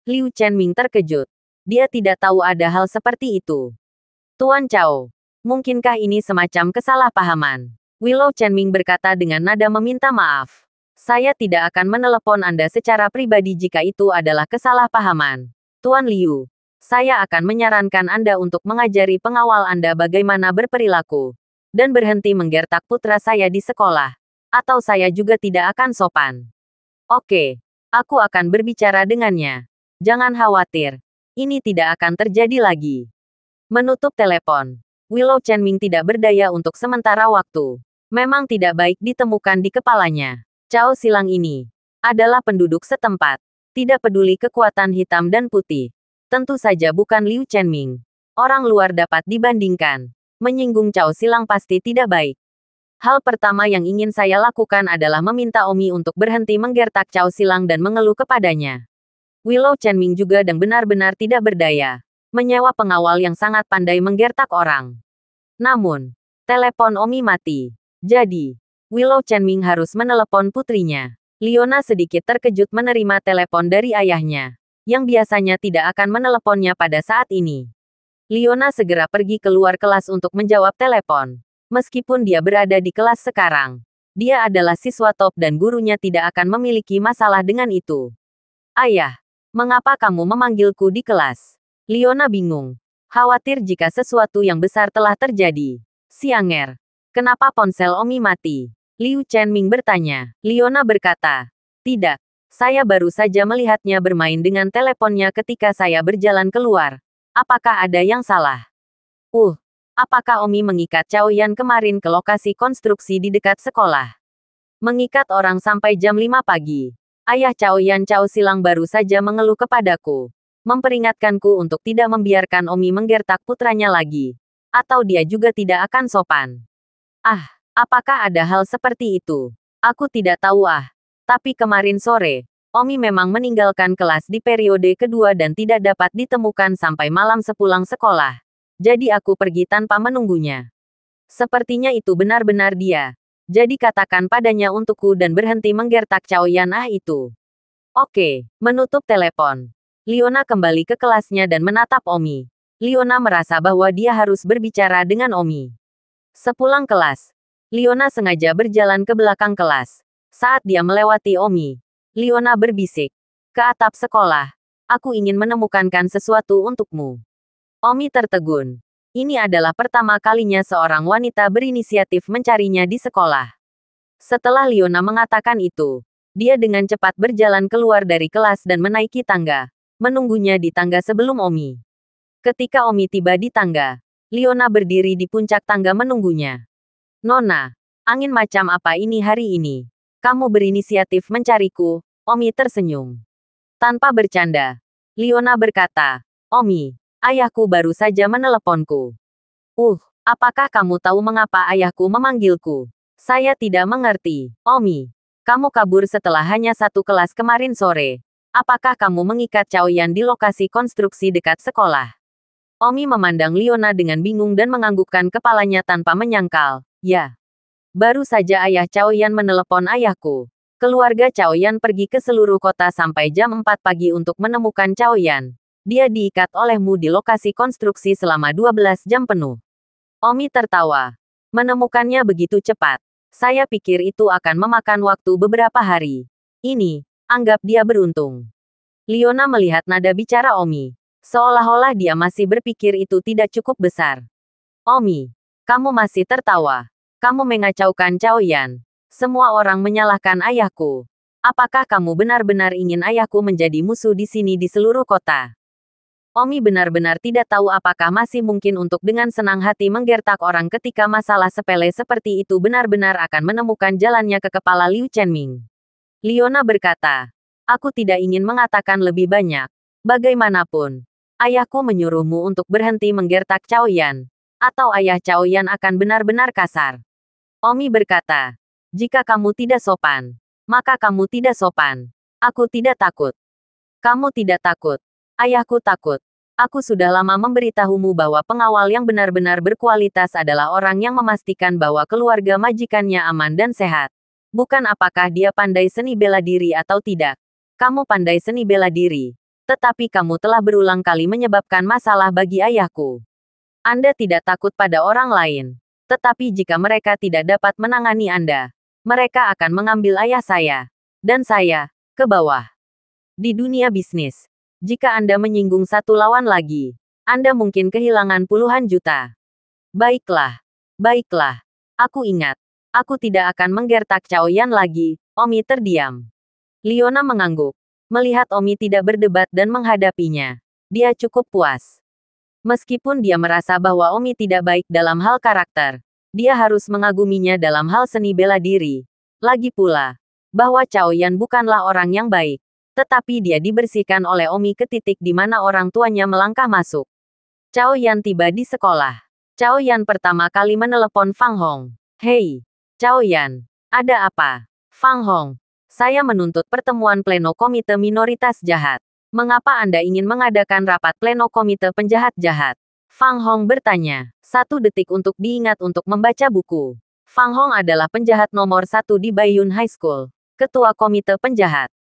B: Liu Chenming terkejut. Dia tidak tahu ada hal seperti itu. Tuan Chao, mungkinkah ini semacam kesalahpahaman? Willow Chenming berkata dengan nada meminta maaf. Saya tidak akan menelepon Anda secara pribadi jika itu adalah kesalahpahaman. Tuan Liu, saya akan menyarankan Anda untuk mengajari pengawal Anda bagaimana berperilaku. Dan berhenti menggertak putra saya di sekolah. Atau saya juga tidak akan sopan. Oke, aku akan berbicara dengannya. Jangan khawatir. Ini tidak akan terjadi lagi. Menutup telepon. Willow Chenming tidak berdaya untuk sementara waktu. Memang tidak baik ditemukan di kepalanya. Cao Silang ini adalah penduduk setempat. Tidak peduli kekuatan hitam dan putih. Tentu saja bukan Liu Chenming. Orang luar dapat dibandingkan. Menyinggung Cao Silang pasti tidak baik. Hal pertama yang ingin saya lakukan adalah meminta Omi untuk berhenti menggertak Cao Silang dan mengeluh kepadanya. Willow Chenming juga dan benar-benar tidak berdaya. Menyewa pengawal yang sangat pandai menggertak orang. Namun, telepon Omi mati. Jadi, Willow Chenming harus menelepon putrinya. Leona sedikit terkejut menerima telepon dari ayahnya, yang biasanya tidak akan meneleponnya pada saat ini. Leona segera pergi keluar kelas untuk menjawab telepon. Meskipun dia berada di kelas sekarang, dia adalah siswa top dan gurunya tidak akan memiliki masalah dengan itu. Ayah, mengapa kamu memanggilku di kelas? Leona bingung. Khawatir jika sesuatu yang besar telah terjadi. Sianger, kenapa ponsel Omi mati? Liu Chenming bertanya. Leona berkata, tidak, saya baru saja melihatnya bermain dengan teleponnya ketika saya berjalan keluar. Apakah ada yang salah? Apakah Omi mengikat Cao Yan kemarin ke lokasi konstruksi di dekat sekolah? Mengikat orang sampai jam 5 pagi. Ayah Cao Yan Cao Silang baru saja mengeluh kepadaku. Memperingatkanku untuk tidak membiarkan Omi menggertak putranya lagi. Atau dia juga tidak akan sopan. Apakah ada hal seperti itu? Aku tidak tahu Tapi kemarin sore, Omi memang meninggalkan kelas di periode kedua dan tidak dapat ditemukan sampai malam sepulang sekolah. Jadi aku pergi tanpa menunggunya. Sepertinya itu benar-benar dia. Jadi katakan padanya untukku dan berhenti menggertak Cao Yan itu. Oke, menutup telepon. Leona kembali ke kelasnya dan menatap Omi. Leona merasa bahwa dia harus berbicara dengan Omi. Sepulang kelas, Leona sengaja berjalan ke belakang kelas. Saat dia melewati Omi, Leona berbisik. Ke atap sekolah. Aku ingin menemukan sesuatu untukmu. Omi tertegun. Ini adalah pertama kalinya seorang wanita berinisiatif mencarinya di sekolah. Setelah Leona mengatakan itu, dia dengan cepat berjalan keluar dari kelas dan menaiki tangga, menunggunya di tangga sebelum Omi. Ketika Omi tiba di tangga, Leona berdiri di puncak tangga menunggunya. Nona, angin macam apa ini hari ini? Kamu berinisiatif mencariku, Omi tersenyum. Tanpa bercanda, Leona berkata, Omi, ayahku baru saja meneleponku. Apakah kamu tahu mengapa ayahku memanggilku? Saya tidak mengerti. Omi, kamu kabur setelah hanya satu kelas kemarin sore. Apakah kamu mengikat Cao Yan di lokasi konstruksi dekat sekolah? Omi memandang Leona dengan bingung dan menganggukkan kepalanya tanpa menyangkal. Ya. Baru saja ayah Cao Yan menelepon ayahku. Keluarga Cao Yan pergi ke seluruh kota sampai jam 4 pagi untuk menemukan Cao Yan. Dia diikat olehmu di lokasi konstruksi selama 12 jam penuh. Omi tertawa. Menemukannya begitu cepat. Saya pikir itu akan memakan waktu beberapa hari. Ini, anggap dia beruntung. Leona melihat nada bicara Omi. Seolah-olah dia masih berpikir itu tidak cukup besar. Omi, kamu masih tertawa. Kamu mengacaukan Cao Yan. Semua orang menyalahkan ayahku. Apakah kamu benar-benar ingin ayahku menjadi musuh di sini di seluruh kota? Omi benar-benar tidak tahu apakah masih mungkin untuk dengan senang hati menggertak orang ketika masalah sepele seperti itu benar-benar akan menemukan jalannya ke kepala Liu Chenming. Leona berkata, aku tidak ingin mengatakan lebih banyak. Bagaimanapun, ayahku menyuruhmu untuk berhenti menggertak Cao Yan. Atau ayah Cao Yan akan benar-benar kasar. Omi berkata, jika kamu tidak sopan, maka kamu tidak sopan. Aku tidak takut. Kamu tidak takut. Ayahku takut. Aku sudah lama memberitahumu bahwa pengawal yang benar-benar berkualitas adalah orang yang memastikan bahwa keluarga majikannya aman dan sehat. Bukan apakah dia pandai seni bela diri atau tidak. Kamu pandai seni bela diri. Tetapi kamu telah berulang kali menyebabkan masalah bagi ayahku. Anda tidak takut pada orang lain. Tetapi jika mereka tidak dapat menangani Anda, mereka akan mengambil ayah saya. Dan saya, ke bawah. Di dunia bisnis, jika Anda menyinggung satu lawan lagi, Anda mungkin kehilangan puluhan juta. Baiklah. Baiklah. Aku ingat. Aku tidak akan menggertak Cao Yan lagi. Omi terdiam. Leona mengangguk. Melihat Omi tidak berdebat dan menghadapinya, dia cukup puas. Meskipun dia merasa bahwa Omi tidak baik dalam hal karakter, dia harus mengaguminya dalam hal seni bela diri. Lagi pula, bahwa Cao Yan bukanlah orang yang baik. Tetapi dia dibersihkan oleh Omi ke titik di mana orang tuanya melangkah masuk. Cao Yan tiba di sekolah. Cao Yan pertama kali menelepon Fang Hong. Hei, Cao Yan, ada apa? Fang Hong, saya menuntut pertemuan pleno komite minoritas jahat. Mengapa Anda ingin mengadakan rapat pleno komite penjahat jahat? Fang Hong bertanya. 1 detik untuk diingat untuk membaca buku. Fang Hong adalah penjahat nomor 1 di Baiyun High School. Ketua komite penjahat.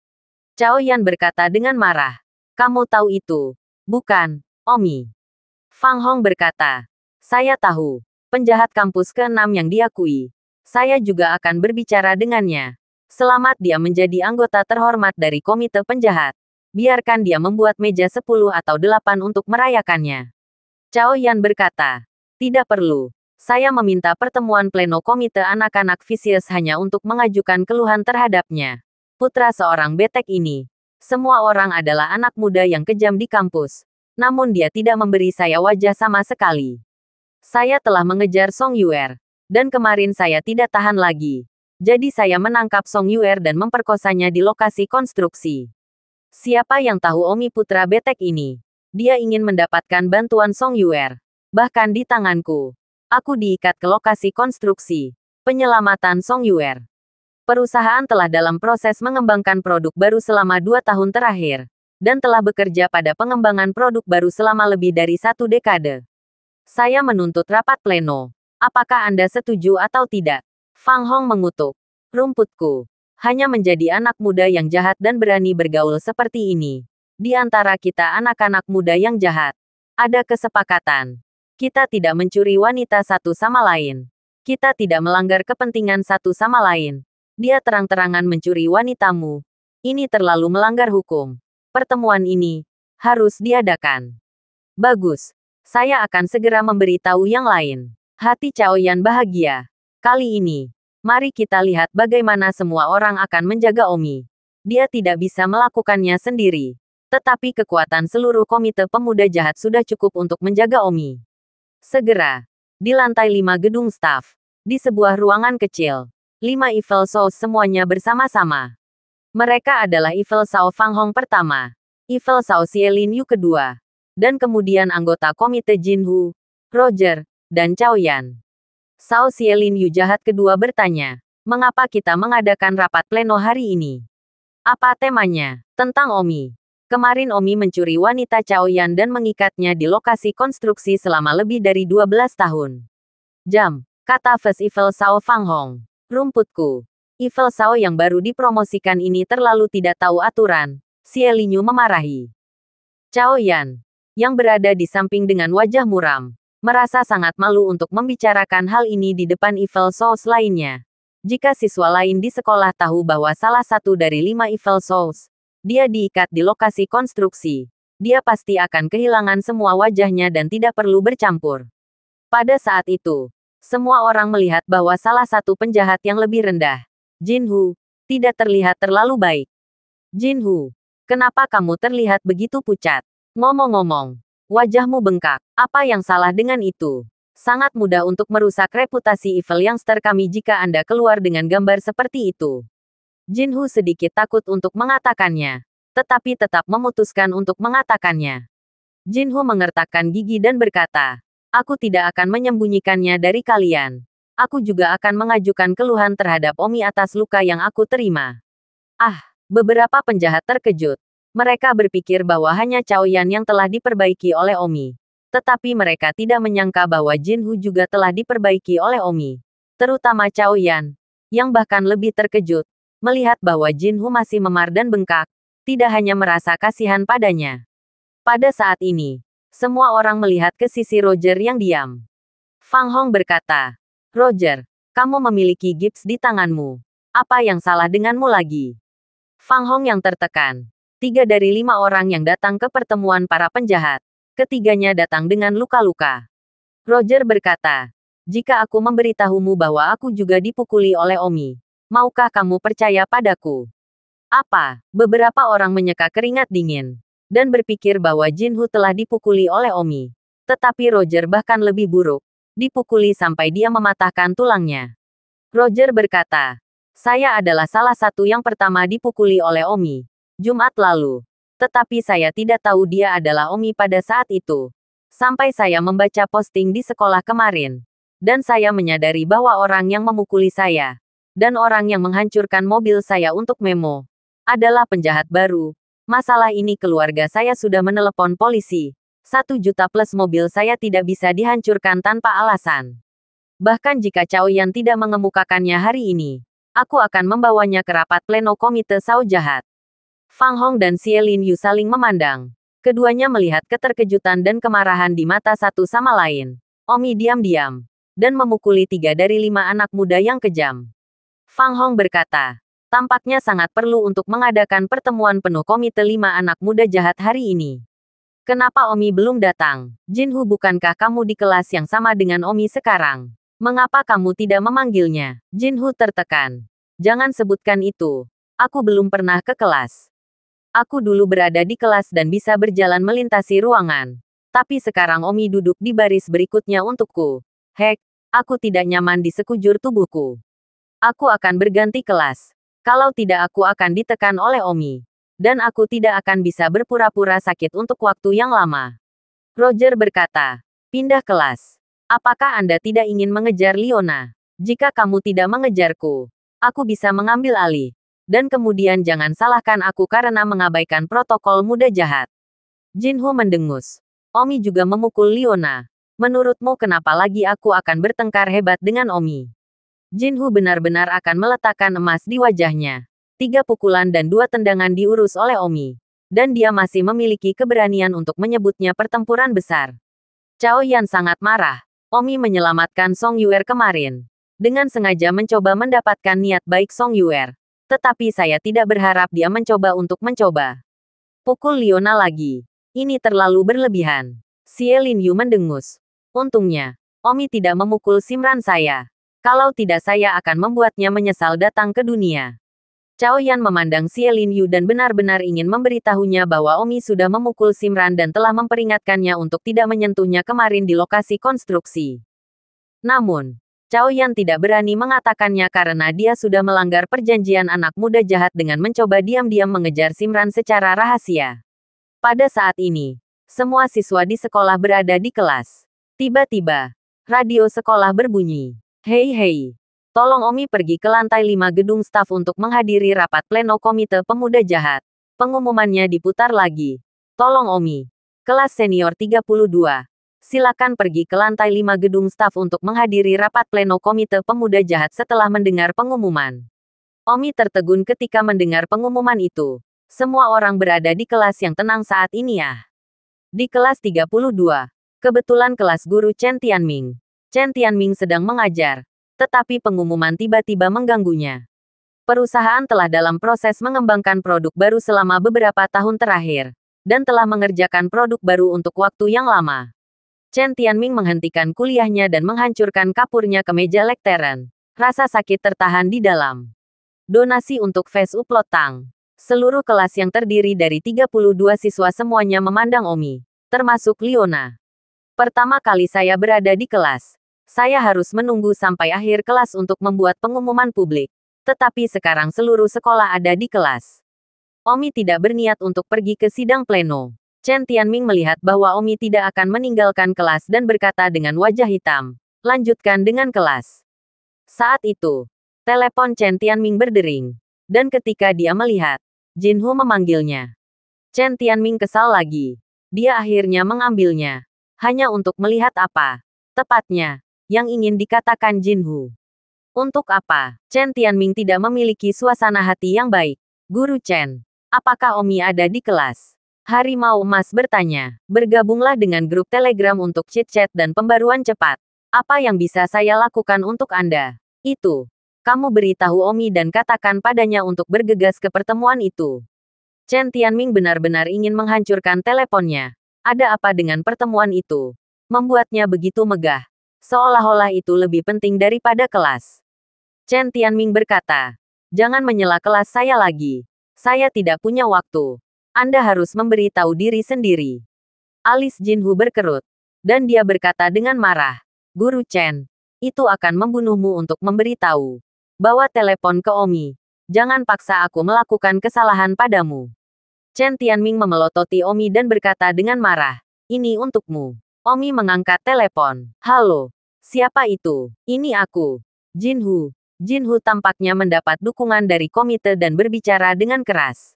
B: Cao Yan berkata dengan marah. Kamu tahu itu, bukan, Omi? Fang Hong berkata. Saya tahu. Penjahat kampus ke-6 yang diakui. Saya juga akan berbicara dengannya. Selamat dia menjadi anggota terhormat dari komite penjahat. Biarkan dia membuat meja 10 atau 8 untuk merayakannya. Cao Yan berkata. Tidak perlu. Saya meminta pertemuan pleno komite anak-anak Vicious hanya untuk mengajukan keluhan terhadapnya. Putra seorang betek ini. Semua orang adalah anak muda yang kejam di kampus. Namun dia tidak memberi saya wajah sama sekali. Saya telah mengejar Song Yuer. Dan kemarin saya tidak tahan lagi. Jadi saya menangkap Song Yuer dan memperkosanya di lokasi konstruksi. Siapa yang tahu Omi putra betek ini? Dia ingin mendapatkan bantuan Song Yuer. Bahkan di tanganku. Aku diikat ke lokasi konstruksi. Penyelamatan Song Yuer. Perusahaan telah dalam proses mengembangkan produk baru selama 2 tahun terakhir, dan telah bekerja pada pengembangan produk baru selama lebih dari 1 dekade. Saya menuntut rapat pleno. Apakah Anda setuju atau tidak? Fang Hong mengutuk. Rumputku. Hanya menjadi anak muda yang jahat dan berani bergaul seperti ini. Di antara kita anak-anak muda yang jahat. Ada kesepakatan. Kita tidak mencuri wanita satu sama lain. Kita tidak melanggar kepentingan satu sama lain. Dia terang-terangan mencuri wanitamu. Ini terlalu melanggar hukum. Pertemuan ini harus diadakan. Bagus. Saya akan segera memberitahu yang lain. Hati Cao Yan bahagia. Kali ini, mari kita lihat bagaimana semua orang akan menjaga Omi. Dia tidak bisa melakukannya sendiri. Tetapi kekuatan seluruh komite pemuda jahat sudah cukup untuk menjaga Omi. Segera. Di lantai 5 gedung staf. Di sebuah ruangan kecil. 5 Evil Souls semuanya bersama-sama. Mereka adalah Evil Sao Fang Hong pertama, Evil Sao Xielin Yu kedua, dan kemudian anggota komite Jinhu, Roger, dan Cao Yan. Sao Xielin Yu jahat kedua bertanya, mengapa kita mengadakan rapat pleno hari ini? Apa temanya? Tentang Omi. Kemarin Omi mencuri wanita Cao Yan dan mengikatnya di lokasi konstruksi selama lebih dari 12 tahun. Jam, kata First Evil Sao Fang Hong. Rumputku. Evil Sao yang baru dipromosikan ini terlalu tidak tahu aturan. Xielinyu memarahi. Cao Yan, yang berada di samping dengan wajah muram, merasa sangat malu untuk membicarakan hal ini di depan Evil Souls lainnya. Jika siswa lain di sekolah tahu bahwa salah satu dari 5 Evil Souls, dia diikat di lokasi konstruksi, dia pasti akan kehilangan semua wajahnya dan tidak perlu bercampur. Pada saat itu, semua orang melihat bahwa salah satu penjahat yang lebih rendah, Jinhu, tidak terlihat terlalu baik. Jinhu, kenapa kamu terlihat begitu pucat? Ngomong-ngomong, Wajahmu bengkak. Apa yang salah dengan itu? Sangat mudah untuk merusak reputasi Evil Youngster kami jika Anda keluar dengan gambar seperti itu. Jinhu sedikit takut untuk mengatakannya, tetapi tetap memutuskan untuk mengatakannya. Jinhu mengertakkan gigi dan berkata, aku tidak akan menyembunyikannya dari kalian. Aku juga akan mengajukan keluhan terhadap Omi atas luka yang aku terima. Ah, beberapa penjahat terkejut. Mereka berpikir bahwa hanya Cao Yan yang telah diperbaiki oleh Omi. Tetapi mereka tidak menyangka bahwa Jinhu juga telah diperbaiki oleh Omi. Terutama Cao Yan, yang bahkan lebih terkejut, melihat bahwa Jinhu masih memar dan bengkak, tidak hanya merasa kasihan padanya. Pada saat ini, semua orang melihat ke sisi Roger yang diam. Fang Hong berkata, Roger, kamu memiliki gips di tanganmu. Apa yang salah denganmu lagi? Fang Hong yang tertekan. 3 dari 5 orang yang datang ke pertemuan para penjahat. Ketiganya datang dengan luka-luka. Roger berkata, jika aku memberitahumu bahwa aku juga dipukuli oleh Omi, maukah kamu percaya padaku? Apa? Beberapa orang menyeka keringat dingin dan berpikir bahwa Jinhu telah dipukuli oleh Omi. Tetapi Roger bahkan lebih buruk, dipukuli sampai dia mematahkan tulangnya. Roger berkata, saya adalah salah satu yang pertama dipukuli oleh Omi Jumat lalu. Tetapi saya tidak tahu dia adalah Omi pada saat itu. Sampai saya membaca posting di sekolah kemarin. Dan saya menyadari bahwa orang yang memukuli saya dan orang yang menghancurkan mobil saya untuk memo adalah penjahat baru. Masalah ini keluarga saya sudah menelepon polisi. 1 juta plus mobil saya tidak bisa dihancurkan tanpa alasan. Bahkan jika Cao Yan tidak mengemukakannya hari ini, aku akan membawanya ke rapat pleno komite Sao Jahat. Fang Hong dan Xie Lin Yu saling memandang. Keduanya melihat keterkejutan dan kemarahan di mata satu sama lain. Omi diam-diam dan memukuli 3 dari 5 anak muda yang kejam. Fang Hong berkata, tampaknya sangat perlu untuk mengadakan pertemuan penuh komite 5 anak muda jahat hari ini. Kenapa Omi belum datang? Jinhu, bukankah kamu di kelas yang sama dengan Omi sekarang? Mengapa kamu tidak memanggilnya? Jinhu tertekan. Jangan sebutkan itu. Aku belum pernah ke kelas. Aku dulu berada di kelas dan bisa berjalan melintasi ruangan. Tapi sekarang Omi duduk di baris berikutnya untukku. Hek, aku tidak nyaman di sekujur tubuhku. Aku akan berganti kelas. Kalau tidak aku akan ditekan oleh Omi. Dan aku tidak akan bisa berpura-pura sakit untuk waktu yang lama. Roger berkata, pindah kelas. Apakah Anda tidak ingin mengejar Leona? Jika kamu tidak mengejarku, aku bisa mengambil alih. Dan kemudian jangan salahkan aku karena mengabaikan protokol muda jahat. Jinhu mendengus. Omi juga memukul Leona. Menurutmu kenapa lagi aku akan bertengkar hebat dengan Omi? Jinhu benar-benar akan meletakkan emas di wajahnya. 3 pukulan dan 2 tendangan diurus oleh Omi. Dan dia masih memiliki keberanian untuk menyebutnya pertempuran besar. Cao Yan sangat marah. Omi menyelamatkan Song Yuer kemarin. Dengan sengaja mencoba mendapatkan niat baik Song Yuer. Tetapi saya tidak berharap dia mencoba untuk mencoba. Pukul Leona lagi. Ini terlalu berlebihan. Xie Lin Yu mendengus. Untungnya, Omi tidak memukul Simran saya. Kalau tidak saya akan membuatnya menyesal datang ke dunia. Cao Yan memandang Xie Lin Yu dan benar-benar ingin memberitahunya bahwa Omi sudah memukul Simran dan telah memperingatkannya untuk tidak menyentuhnya kemarin di lokasi konstruksi. Namun, Cao Yan tidak berani mengatakannya karena dia sudah melanggar perjanjian anak muda jahat dengan mencoba diam-diam mengejar Simran secara rahasia. Pada saat ini, semua siswa di sekolah berada di kelas. Tiba-tiba, radio sekolah berbunyi. Hei hei, tolong Omi pergi ke lantai 5 gedung staf untuk menghadiri rapat pleno komite pemuda jahat. Pengumumannya diputar lagi. Tolong Omi. Kelas senior 32. Silakan pergi ke lantai 5 gedung staf untuk menghadiri rapat pleno komite pemuda jahat setelah mendengar pengumuman. Omi tertegun ketika mendengar pengumuman itu. Semua orang berada di kelas yang tenang saat ini ya. Di kelas 32. Kebetulan kelas guru Chen Tianming. Chen Tianming sedang mengajar. Tetapi pengumuman tiba-tiba mengganggunya. Perusahaan telah dalam proses mengembangkan produk baru selama beberapa tahun terakhir. Dan telah mengerjakan produk baru untuk waktu yang lama. Chen Tianming menghentikan kuliahnya dan menghancurkan kapurnya ke meja lekteran. Rasa sakit tertahan di dalam. Donasi untuk Face Upload Tang. Seluruh kelas yang terdiri dari 32 siswa semuanya memandang Omi. termasuk Liona. Pertama kali saya berada di kelas. Saya harus menunggu sampai akhir kelas untuk membuat pengumuman publik. Tetapi sekarang seluruh sekolah ada di kelas. Omi tidak berniat untuk pergi ke sidang pleno. Chen Tianming melihat bahwa Omi tidak akan meninggalkan kelas dan berkata dengan wajah hitam, "Lanjutkan dengan kelas." Saat itu, telepon Chen Tianming berdering. Dan ketika dia melihat, Jinhu memanggilnya. Chen Tianming kesal lagi. Dia akhirnya mengambilnya. Hanya untuk melihat apa. Tepatnya, yang ingin dikatakan Jinhu. Untuk apa? Chen Tianming tidak memiliki suasana hati yang baik. Guru Chen, apakah Omi ada di kelas? Harimau Emas bertanya. Bergabunglah dengan grup Telegram untuk chit-chat dan pembaruan cepat. Apa yang bisa saya lakukan untuk Anda? Itu. Kamu beritahu Omi dan katakan padanya untuk bergegas ke pertemuan itu. Chen Tianming benar-benar ingin menghancurkan teleponnya. Ada apa dengan pertemuan itu? Membuatnya begitu megah. Seolah-olah itu lebih penting daripada kelas. Chen Tianming berkata, "Jangan menyela kelas saya lagi. Saya tidak punya waktu. Anda harus memberitahu diri sendiri." Alis Jinhu berkerut. Dan dia berkata dengan marah, "Guru Chen, itu akan membunuhmu untuk memberitahu. Bawa telepon ke Omi. Jangan paksa aku melakukan kesalahan padamu." Chen Tianming memelototi Omi dan berkata dengan marah, "Ini untukmu." Omi mengangkat telepon. "Halo, siapa itu? Ini aku. Jinhu." Jinhu tampaknya mendapat dukungan dari komite dan berbicara dengan keras.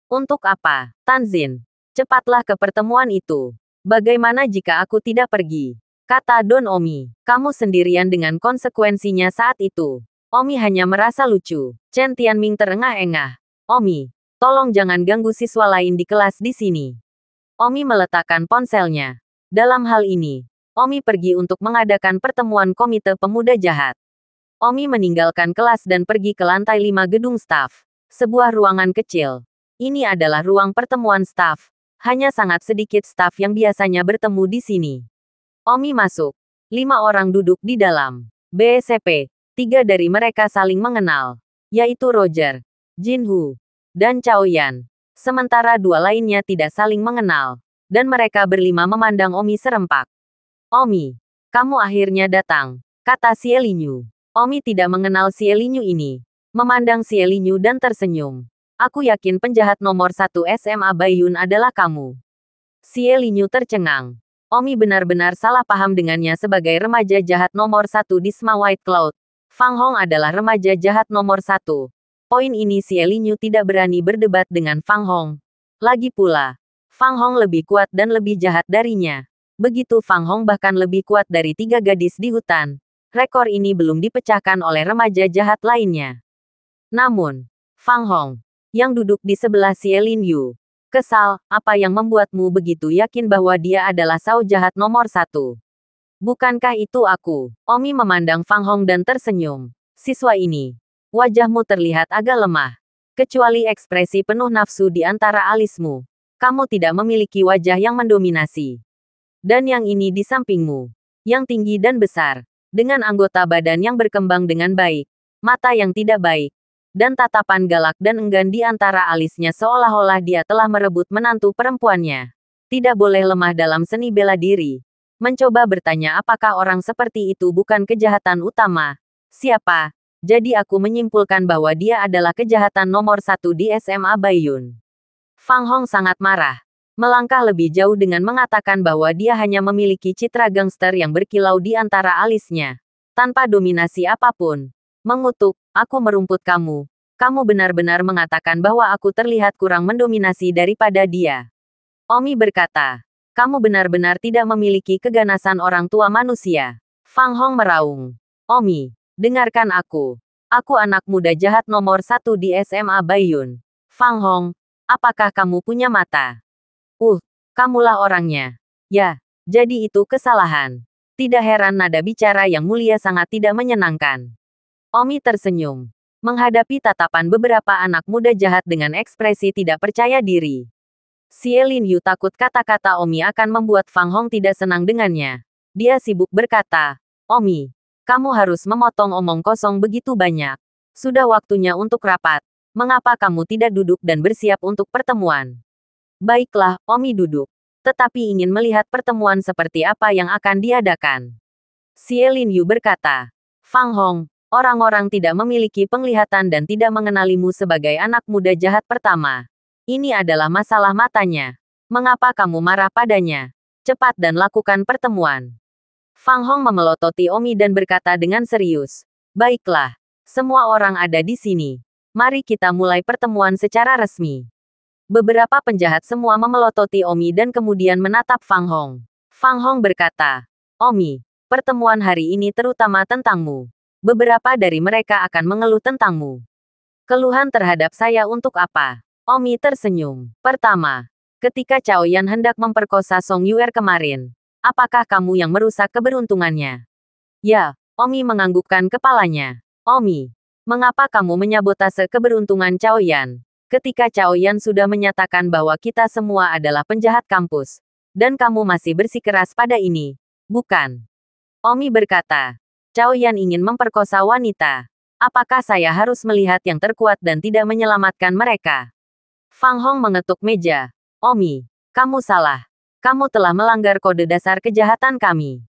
B: "Untuk apa, Tanzin? Cepatlah ke pertemuan itu. Bagaimana jika aku tidak pergi?" kata Don Omi. "Kamu sendirian dengan konsekuensinya saat itu." Omi hanya merasa lucu. Chen Tianming terengah-engah. "Omi, tolong jangan ganggu siswa lain di kelas di sini." Omi meletakkan ponselnya. Dalam hal ini, Omi pergi untuk mengadakan pertemuan komite pemuda jahat. Omi meninggalkan kelas dan pergi ke lantai 5 gedung staf. Sebuah ruangan kecil. Ini adalah ruang pertemuan staf. Hanya sangat sedikit staf yang biasanya bertemu di sini. Omi masuk. 5 orang duduk di dalam. BSCP. 3 dari mereka saling mengenal. Yaitu Roger, Jinhu, dan Cao Yan. Sementara 2 lainnya tidak saling mengenal. Dan mereka berlima memandang Omi serempak. "Omi, kamu akhirnya datang," kata Xie Linyu. Omi tidak mengenal Xie Linyu ini. Memandang Xie Linyu dan tersenyum. "Aku yakin penjahat nomor 1 SMA Baiyun adalah kamu." Xie Linyu tercengang. Omi benar-benar salah paham dengannya sebagai remaja jahat nomor 1 di Sma White Cloud. Fang Hong adalah remaja jahat nomor 1. Poin ini Xie Linyu tidak berani berdebat dengan Fang Hong. Lagi pula, Fang Hong lebih kuat dan lebih jahat darinya. Begitu Fang Hong bahkan lebih kuat dari 3 gadis di hutan. Rekor ini belum dipecahkan oleh remaja jahat lainnya. Namun, Fang Hong, yang duduk di sebelah Xie Linyu, kesal, "Apa yang membuatmu begitu yakin bahwa dia adalah Sao jahat nomor 1? Bukankah itu aku?" Omi memandang Fang Hong dan tersenyum. "Siswa ini, wajahmu terlihat agak lemah. Kecuali ekspresi penuh nafsu di antara alismu. Kamu tidak memiliki wajah yang mendominasi. Dan yang ini di sampingmu. Yang tinggi dan besar. Dengan anggota badan yang berkembang dengan baik. Mata yang tidak baik. Dan tatapan galak dan enggan di antara alisnya seolah-olah dia telah merebut menantu perempuannya. Tidak boleh lemah dalam seni bela diri. Mencoba bertanya apakah orang seperti itu bukan kejahatan utama. Siapa? Jadi aku menyimpulkan bahwa dia adalah kejahatan nomor 1 di SMA Baiyun." Fang Hong sangat marah. Melangkah lebih jauh dengan mengatakan bahwa dia hanya memiliki citra gangster yang berkilau di antara alisnya. Tanpa dominasi apapun. Mengutuk, "Aku merumput kamu. Kamu benar-benar mengatakan bahwa aku terlihat kurang mendominasi daripada dia." Omi berkata, "Kamu benar-benar tidak memiliki keganasan orang tua manusia." Fang Hong meraung. "Omi, dengarkan aku. Aku anak muda jahat nomor 1 di SMA Baiyun. Fang Hong, apakah kamu punya mata? Kamulah orangnya. Ya, jadi itu kesalahan." Tidak heran nada bicara yang mulia sangat tidak menyenangkan. Omi tersenyum. Menghadapi tatapan beberapa anak muda jahat dengan ekspresi tidak percaya diri. Xie Linyu takut kata-kata Omi akan membuat Fang Hong tidak senang dengannya. Dia sibuk berkata, "Omi, kamu harus memotong omong kosong begitu banyak. Sudah waktunya untuk rapat. Mengapa kamu tidak duduk dan bersiap untuk pertemuan?" "Baiklah, Omi duduk. tetapi ingin melihat pertemuan seperti apa yang akan diadakan. Xie Lin Yu berkata, Fang Hong, orang-orang tidak memiliki penglihatan dan tidak mengenalimu sebagai anak muda jahat pertama. Ini adalah masalah matanya. Mengapa kamu marah padanya? Cepat dan lakukan pertemuan. Fang Hong memelototi Omi dan berkata dengan serius, baiklah, semua orang ada di sini. Mari kita mulai pertemuan secara resmi. Beberapa penjahat semua memelototi Omi dan kemudian menatap Fang Hong. Fang Hong berkata, Omi, pertemuan hari ini terutama tentangmu. Beberapa dari mereka akan mengeluh tentangmu. Keluhan terhadap saya untuk apa? Omi tersenyum. Pertama, ketika Cao Yan hendak memperkosa Song Yuer kemarin, apakah kamu yang merusak keberuntungannya? Ya, Omi menganggukkan kepalanya. Omi, mengapa kamu menyabotase keberuntungan Cao Yan? Ketika Cao Yan sudah menyatakan bahwa kita semua adalah penjahat kampus, dan kamu masih bersikeras pada ini, bukan? Omi berkata, Cao Yan ingin memperkosa wanita. Apakah saya harus melihat yang terkuat dan tidak menyelamatkan mereka? Fang Hong mengetuk meja. Omi, kamu salah. Kamu telah melanggar kode dasar kejahatan kami.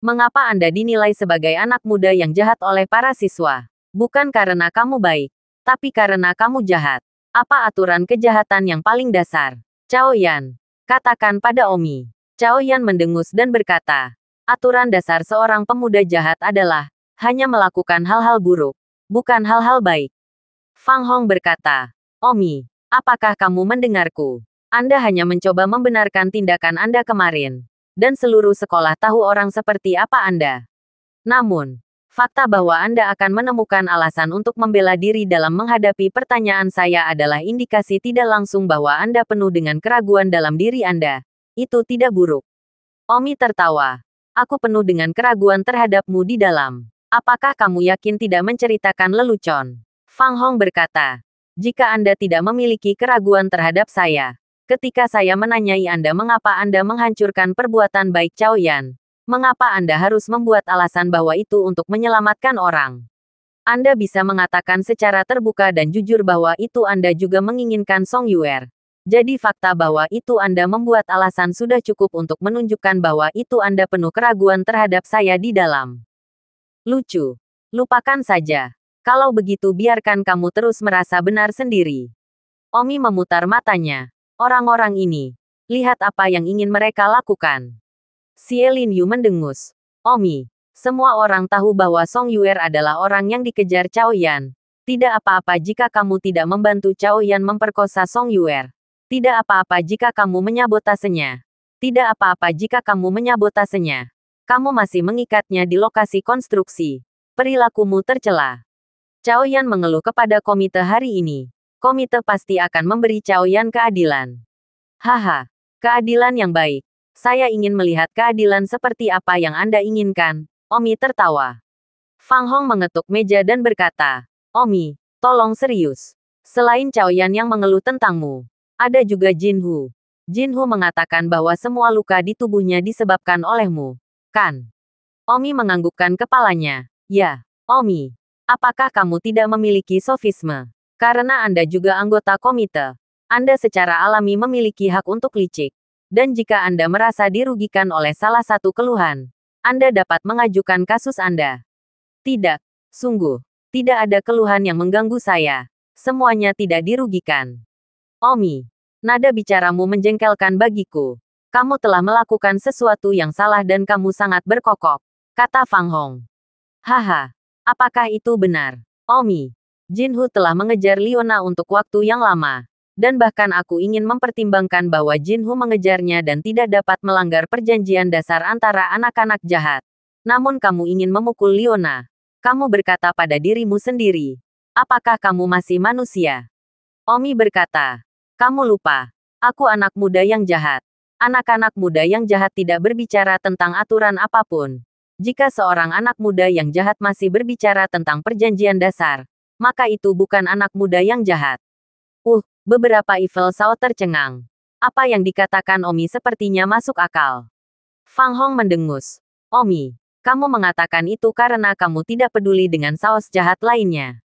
B: Mengapa Anda dinilai sebagai anak muda yang jahat oleh para siswa? Bukan karena kamu baik, tapi karena kamu jahat. Apa aturan kejahatan yang paling dasar? Cao Yan, katakan pada Omi. Cao Yan mendengus dan berkata, aturan dasar seorang pemuda jahat adalah hanya melakukan hal-hal buruk, bukan hal-hal baik. Fang Hong berkata, Omi, apakah kamu mendengarku? Anda hanya mencoba membenarkan tindakan Anda kemarin. Dan seluruh sekolah tahu orang seperti apa Anda. Namun, fakta bahwa Anda akan menemukan alasan untuk membela diri dalam menghadapi pertanyaan saya adalah indikasi tidak langsung bahwa Anda penuh dengan keraguan dalam diri Anda. Itu tidak buruk. Omi tertawa. Aku penuh dengan keraguan terhadapmu di dalam. Apakah kamu yakin tidak menceritakan lelucon? Fang Hong berkata, jika Anda tidak memiliki keraguan terhadap saya, ketika saya menanyai Anda mengapa Anda menghancurkan perbuatan baik Cao Yan, mengapa Anda harus membuat alasan bahwa itu untuk menyelamatkan orang? Anda bisa mengatakan secara terbuka dan jujur bahwa itu Anda juga menginginkan Song Yuer. Jadi fakta bahwa itu Anda membuat alasan sudah cukup untuk menunjukkan bahwa itu Anda penuh keraguan terhadap saya di dalam. Lucu. Lupakan saja. Kalau begitu biarkan kamu terus merasa benar sendiri. Omi memutar matanya. Orang-orang ini. Lihat apa yang ingin mereka lakukan. Xie Lin Yu mendengus. Omi, semua orang tahu bahwa Song Yuer adalah orang yang dikejar Cao Yan. Tidak apa-apa jika kamu tidak membantu Cao Yan memperkosa Song Yuer. Tidak apa-apa jika kamu menyabotasenya. Tidak apa-apa jika kamu menyabotasenya. Kamu masih mengikatnya di lokasi konstruksi. Perilakumu tercela. Cao Yan mengeluh kepada komite hari ini. Komite pasti akan memberi Cao Yan keadilan. Haha, keadilan yang baik. Saya ingin melihat keadilan seperti apa yang Anda inginkan. Omi tertawa. Fang Hong mengetuk meja dan berkata, Omi, tolong serius. Selain Cao Yan yang mengeluh tentangmu, ada juga Jin Hu. Jin Hu mengatakan bahwa semua luka di tubuhnya disebabkan olehmu, kan? Omi menganggukkan kepalanya. Ya, Omi. Apakah kamu tidak memiliki sofisme? Karena Anda juga anggota komite. Anda secara alami memiliki hak untuk licik. Dan jika Anda merasa dirugikan oleh salah satu keluhan, Anda dapat mengajukan kasus Anda. Tidak, sungguh. Tidak ada keluhan yang mengganggu saya. Semuanya tidak dirugikan. Omi, nada bicaramu menjengkelkan bagiku. Kamu telah melakukan sesuatu yang salah dan kamu sangat berkokok, kata Fang Hong. Haha, apakah itu benar? Omi, Jin Hu telah mengejar Liona untuk waktu yang lama. Dan bahkan aku ingin mempertimbangkan bahwa Jin Hu mengejarnya dan tidak dapat melanggar perjanjian dasar antara anak-anak jahat. Namun kamu ingin memukul Liona. Kamu berkata pada dirimu sendiri. Apakah kamu masih manusia? Omi berkata, kamu lupa. Aku anak muda yang jahat. Anak-anak muda yang jahat tidak berbicara tentang aturan apapun. Jika seorang anak muda yang jahat masih berbicara tentang perjanjian dasar, maka itu bukan anak muda yang jahat. Beberapa Evil Sao tercengang. Apa yang dikatakan Omi sepertinya masuk akal. Fang Hong mendengus. Omi, kamu mengatakan itu karena kamu tidak peduli dengan saus jahat lainnya.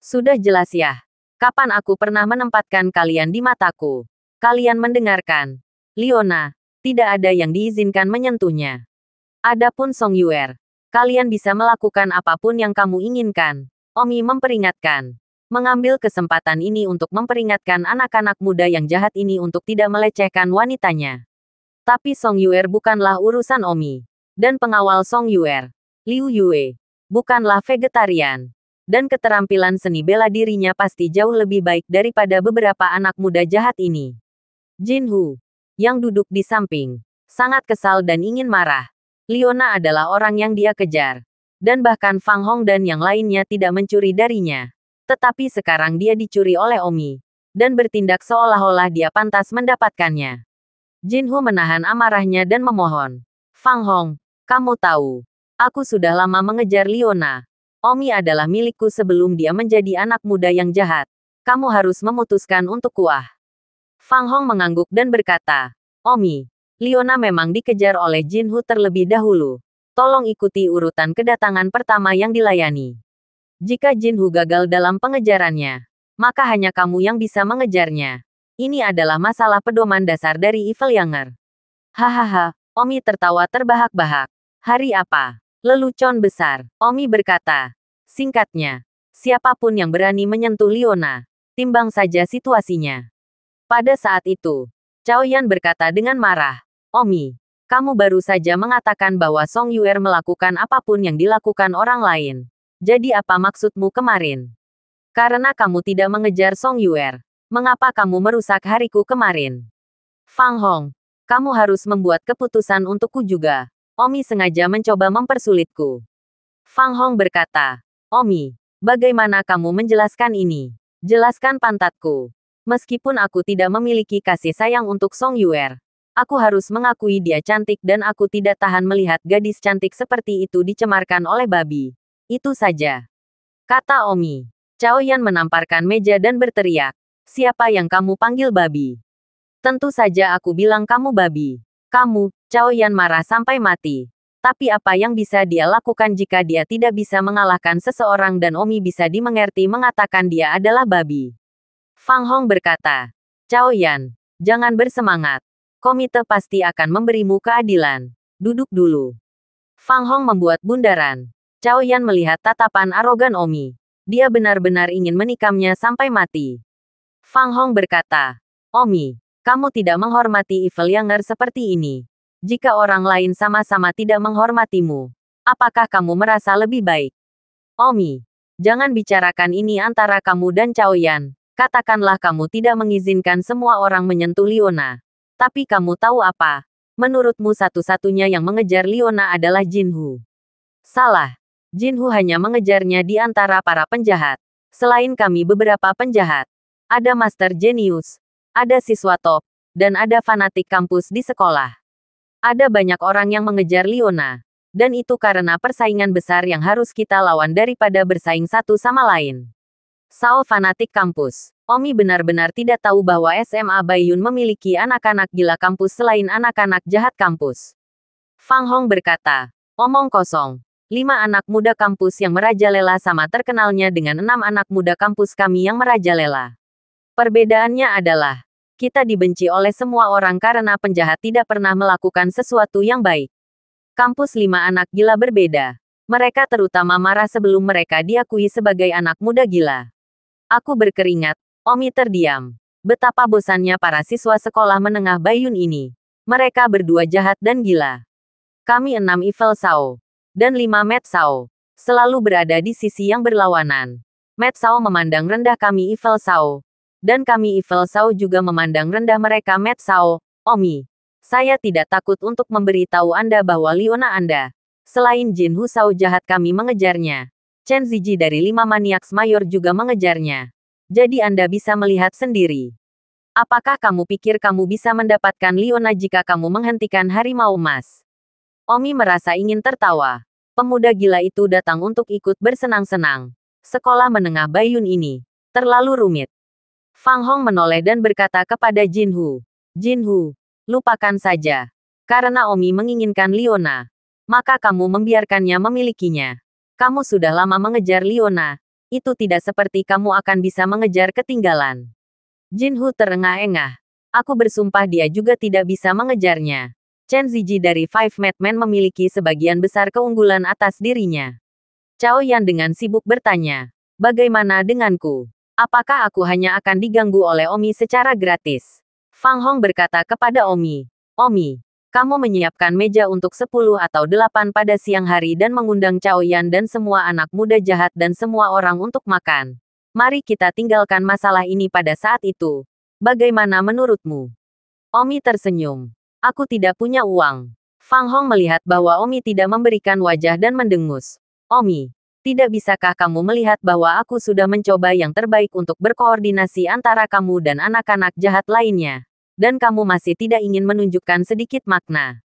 B: Sudah jelas ya. Kapan aku pernah menempatkan kalian di mataku? Kalian mendengarkan. Liona, Tidak ada yang diizinkan menyentuhnya. Adapun Song Yuer, kalian bisa melakukan apapun yang kamu inginkan. Omi memperingatkan. Mengambil kesempatan ini untuk memperingatkan anak-anak muda yang jahat ini untuk tidak melecehkan wanitanya. Tapi Song Yuer bukanlah urusan Omi. Dan pengawal Song Yuer, Liu Yue, bukanlah vegetarian. Dan keterampilan seni bela dirinya pasti jauh lebih baik daripada beberapa anak muda jahat ini. Jin Hu, yang duduk di samping, sangat kesal dan ingin marah. Liona adalah orang yang dia kejar. Dan bahkan Fang Hong dan yang lainnya tidak mencuri darinya. Tetapi sekarang dia dicuri oleh Omi. Dan bertindak seolah-olah dia pantas mendapatkannya. Jin Hu menahan amarahnya dan memohon. Fang Hong, kamu tahu. Aku sudah lama mengejar Liona. Omi adalah milikku sebelum dia menjadi anak muda yang jahat. Kamu harus memutuskan untuk kuah. Fang Hong mengangguk dan berkata, Omi, Liona memang dikejar oleh Jin Hu terlebih dahulu. Tolong ikuti urutan kedatangan pertama yang dilayani. Jika Jin Hu gagal dalam pengejarannya, maka hanya kamu yang bisa mengejarnya. Ini adalah masalah pedoman dasar dari Evil Younger. Hahaha, Omi tertawa terbahak-bahak. Hari apa? Lelucon besar, Omi berkata. Singkatnya, siapapun yang berani menyentuh Liona, timbang saja situasinya. Pada saat itu, Cao Yan berkata dengan marah, Omi, kamu baru saja mengatakan bahwa Song Yuer melakukan apapun yang dilakukan orang lain. Jadi apa maksudmu kemarin? Karena kamu tidak mengejar Song Yuer, mengapa kamu merusak hariku kemarin? Fang Hong, kamu harus membuat keputusan untukku juga. Omi sengaja mencoba mempersulitku. Fang Hong berkata, Omi, bagaimana kamu menjelaskan ini? Jelaskan pantatku. Meskipun aku tidak memiliki kasih sayang untuk Song Yuer, aku harus mengakui dia cantik dan aku tidak tahan melihat gadis cantik seperti itu dicemarkan oleh babi. Itu saja. Kata Omi. Cao Yan menamparkan meja dan berteriak. Siapa yang kamu panggil babi? Tentu saja aku bilang kamu babi. Kamu, Cao Yan marah sampai mati. Tapi apa yang bisa dia lakukan jika dia tidak bisa mengalahkan seseorang dan Omi bisa dimengerti mengatakan dia adalah babi? Fang Hong berkata, Cao Yan, jangan bersemangat. Komite pasti akan memberimu keadilan. Duduk dulu. Fang Hong membuat bundaran. Cao Yan melihat tatapan arogan Omi. Dia benar-benar ingin menikamnya sampai mati. Fang Hong berkata, Omi, kamu tidak menghormati Evil Younger seperti ini. Jika orang lain sama-sama tidak menghormatimu, apakah kamu merasa lebih baik? Omi, jangan bicarakan ini antara kamu dan Cao Yan. Katakanlah kamu tidak mengizinkan semua orang menyentuh Liona. Tapi kamu tahu apa? Menurutmu satu-satunya yang mengejar Liona adalah Jin Hu. Salah. Jin Hu hanya mengejarnya di antara para penjahat. Selain kami beberapa penjahat. Ada Master Genius. Ada siswa top. Dan ada fanatik kampus di sekolah. Ada banyak orang yang mengejar Liona. Dan itu karena persaingan besar yang harus kita lawan daripada bersaing satu sama lain. Sao fanatik kampus. Omi benar-benar tidak tahu bahwa SMA Baiyun memiliki anak-anak gila kampus selain anak-anak jahat kampus. Fang Hong berkata, omong kosong. 5 anak muda kampus yang merajalela sama terkenalnya dengan 6 anak muda kampus kami yang merajalela. Perbedaannya adalah, kita dibenci oleh semua orang karena penjahat tidak pernah melakukan sesuatu yang baik. Kampus 5 anak gila berbeda. Mereka terutama marah sebelum mereka diakui sebagai anak muda gila. Aku berkeringat. Omi terdiam. Betapa bosannya para siswa sekolah menengah Baiyun ini. Mereka berdua jahat dan gila. Kami 6 Evil Sao. Dan 5 Mad Sao. Selalu berada di sisi yang berlawanan. Mad Sao memandang rendah kami Evil Sao. Dan kami Evil Sao juga memandang rendah mereka Mad Sao. Omi, saya tidak takut untuk memberitahu Anda bahwa Liona Anda. Selain Jin Hu Sao jahat kami mengejarnya. Chen Ziji dari 5 Maniacs Mayor juga mengejarnya. Jadi Anda bisa melihat sendiri. Apakah kamu pikir kamu bisa mendapatkan Liona jika kamu menghentikan harimau emas? Omi merasa ingin tertawa. Pemuda gila itu datang untuk ikut bersenang-senang. Sekolah menengah Baiyun ini terlalu rumit. Fang Hong menoleh dan berkata kepada Jin Hu. Jin Hu, lupakan saja. Karena Omi menginginkan Liona, maka kamu membiarkannya memilikinya. Kamu sudah lama mengejar Liona. Itu tidak seperti kamu akan bisa mengejar ketinggalan. Jin Hu terengah-engah. Aku bersumpah dia juga tidak bisa mengejarnya. Chen Ziji dari Five Madmen memiliki sebagian besar keunggulan atas dirinya. Cao Yan dengan sibuk bertanya, bagaimana denganku? Apakah aku hanya akan diganggu oleh Omi secara gratis? Fang Hong berkata kepada Omi, Omi, kamu menyiapkan meja untuk 10 atau 8 pada siang hari dan mengundang Cao Yan dan semua anak muda jahat dan semua orang untuk makan. Mari kita tinggalkan masalah ini pada saat itu. Bagaimana menurutmu? Omi tersenyum. Aku tidak punya uang. Fang Hong melihat bahwa Omi tidak memberikan wajah dan mendengus. Omi, tidak bisakah kamu melihat bahwa aku sudah mencoba yang terbaik untuk berkoordinasi antara kamu dan anak-anak jahat lainnya? Dan kamu masih tidak ingin menunjukkan sedikit makna.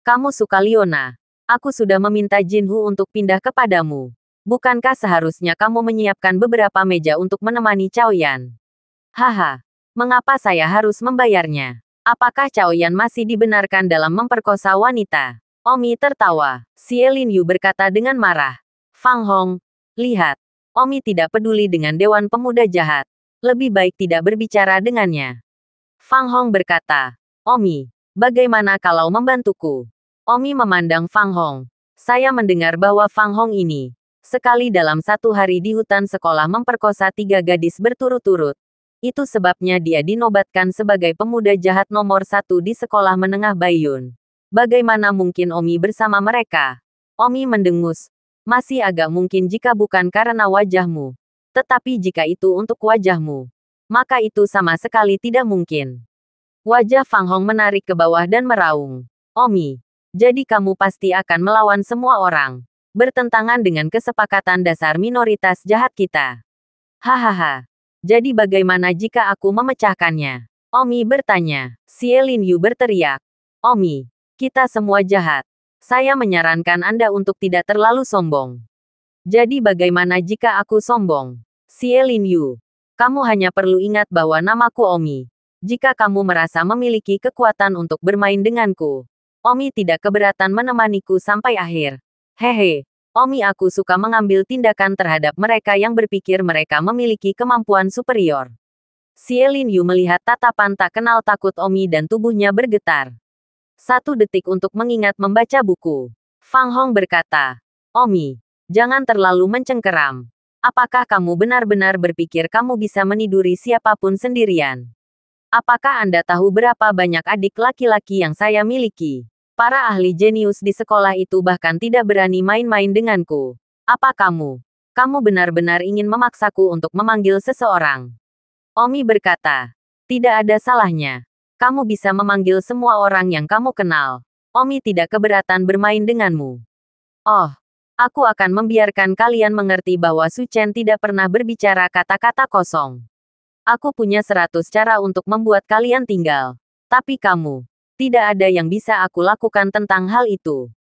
B: Kamu suka Liona. Aku sudah meminta Jinhu untuk pindah kepadamu. Bukankah seharusnya kamu menyiapkan beberapa meja untuk menemani Cao Yan? Haha. Mengapa saya harus membayarnya? Apakah Cao Yan masih dibenarkan dalam memperkosa wanita? Omi tertawa. Xie Lin Yu berkata dengan marah. Fang Hong, lihat. Omi tidak peduli dengan Dewan Pemuda Jahat. Lebih baik tidak berbicara dengannya. Fang Hong berkata, Omi, bagaimana kalau membantuku? Omi memandang Fang Hong. Saya mendengar bahwa Fang Hong ini, sekali dalam satu hari di hutan sekolah memperkosa 3 gadis berturut-turut. Itu sebabnya dia dinobatkan sebagai pemuda jahat nomor 1 di sekolah menengah Baiyun. Bagaimana mungkin Omi bersama mereka? Omi mendengus. Masih agak mungkin jika bukan karena wajahmu. Tetapi jika itu untuk wajahmu, maka itu sama sekali tidak mungkin. Wajah Fang Hong menarik ke bawah dan meraung. Omi, jadi kamu pasti akan melawan semua orang. Bertentangan dengan kesepakatan dasar minoritas jahat kita. Hahaha. Jadi bagaimana jika aku memecahkannya? Omi bertanya. Xie Lin Yu berteriak. Omi, kita semua jahat. Saya menyarankan Anda untuk tidak terlalu sombong. Jadi bagaimana jika aku sombong? Xie Lin Yu, kamu hanya perlu ingat bahwa namaku Omi. Jika kamu merasa memiliki kekuatan untuk bermain denganku, Omi tidak keberatan menemaniku sampai akhir. Hehe. Omi, aku suka mengambil tindakan terhadap mereka yang berpikir mereka memiliki kemampuan superior. Xie Lin Yu melihat tatapan tak kenal takut Omi dan tubuhnya bergetar. 1 detik untuk mengingat membaca buku. Fang Hong berkata, Omi, jangan terlalu mencengkeram. Apakah kamu benar-benar berpikir kamu bisa meniduri siapapun sendirian? Apakah Anda tahu berapa banyak adik laki-laki yang saya miliki? Para ahli jenius di sekolah itu bahkan tidak berani main-main denganku. Apa kamu? Kamu benar-benar ingin memaksaku untuk memanggil seseorang? Omi berkata, tidak ada salahnya. Kamu bisa memanggil semua orang yang kamu kenal. Omi tidak keberatan bermain denganmu. Oh, aku akan membiarkan kalian mengerti bahwa Su Chen tidak pernah berbicara kata-kata kosong. Aku punya 100 cara untuk membuat kalian tinggal. Tapi kamu, tidak ada yang bisa aku lakukan tentang hal itu.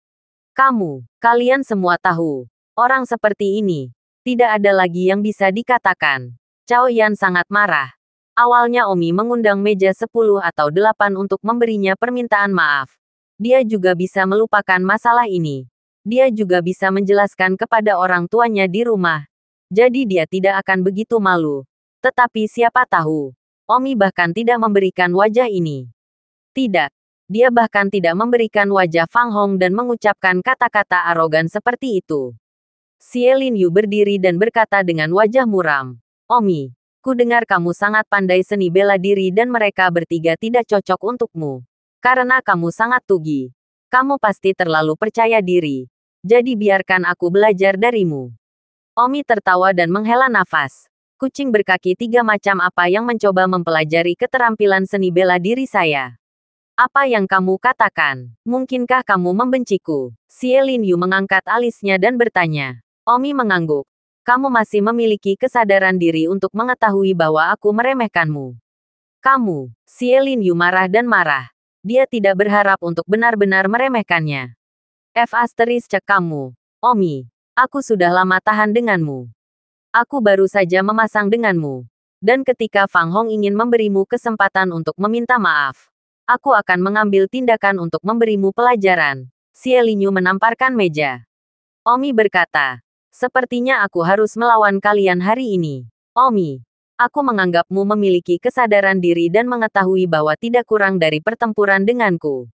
B: Kalian semua tahu. Orang seperti ini, tidak ada lagi yang bisa dikatakan. Cao Yan sangat marah. Awalnya Omi mengundang meja 10 atau 8 untuk memberinya permintaan maaf. Dia juga bisa melupakan masalah ini. Dia juga bisa menjelaskan kepada orang tuanya di rumah. Jadi dia tidak akan begitu malu. Tetapi siapa tahu, Omi bahkan tidak memberikan wajah ini. Tidak. Dia bahkan tidak memberikan wajah Fang Hong dan mengucapkan kata-kata arogan seperti itu. Xie Lin Yu berdiri dan berkata dengan wajah muram. Omi, ku dengar kamu sangat pandai seni bela diri dan mereka bertiga tidak cocok untukmu. Karena kamu sangat tugi. Kamu pasti terlalu percaya diri. Jadi biarkan aku belajar darimu. Omi tertawa dan menghela nafas. Kucing berkaki 3 macam apa yang mencoba mempelajari keterampilan seni bela diri saya? Apa yang kamu katakan? Mungkinkah kamu membenciku? Xie Lin Yu mengangkat alisnya dan bertanya. Omi mengangguk. Kamu masih memiliki kesadaran diri untuk mengetahui bahwa aku meremehkanmu. Kamu, Xie Lin Yu marah dan marah. Dia tidak berharap untuk benar-benar meremehkannya. Cek kamu. Omi, aku sudah lama tahan denganmu. Aku baru saja memasang denganmu. Dan ketika Fang Hong ingin memberimu kesempatan untuk meminta maaf, aku akan mengambil tindakan untuk memberimu pelajaran. Xie Lin Yu menamparkan meja. Omi berkata, sepertinya aku harus melawan kalian hari ini. Omi, Aku menganggapmu memiliki kesadaran diri dan mengetahui bahwa tidak kurang dari pertempuran denganku.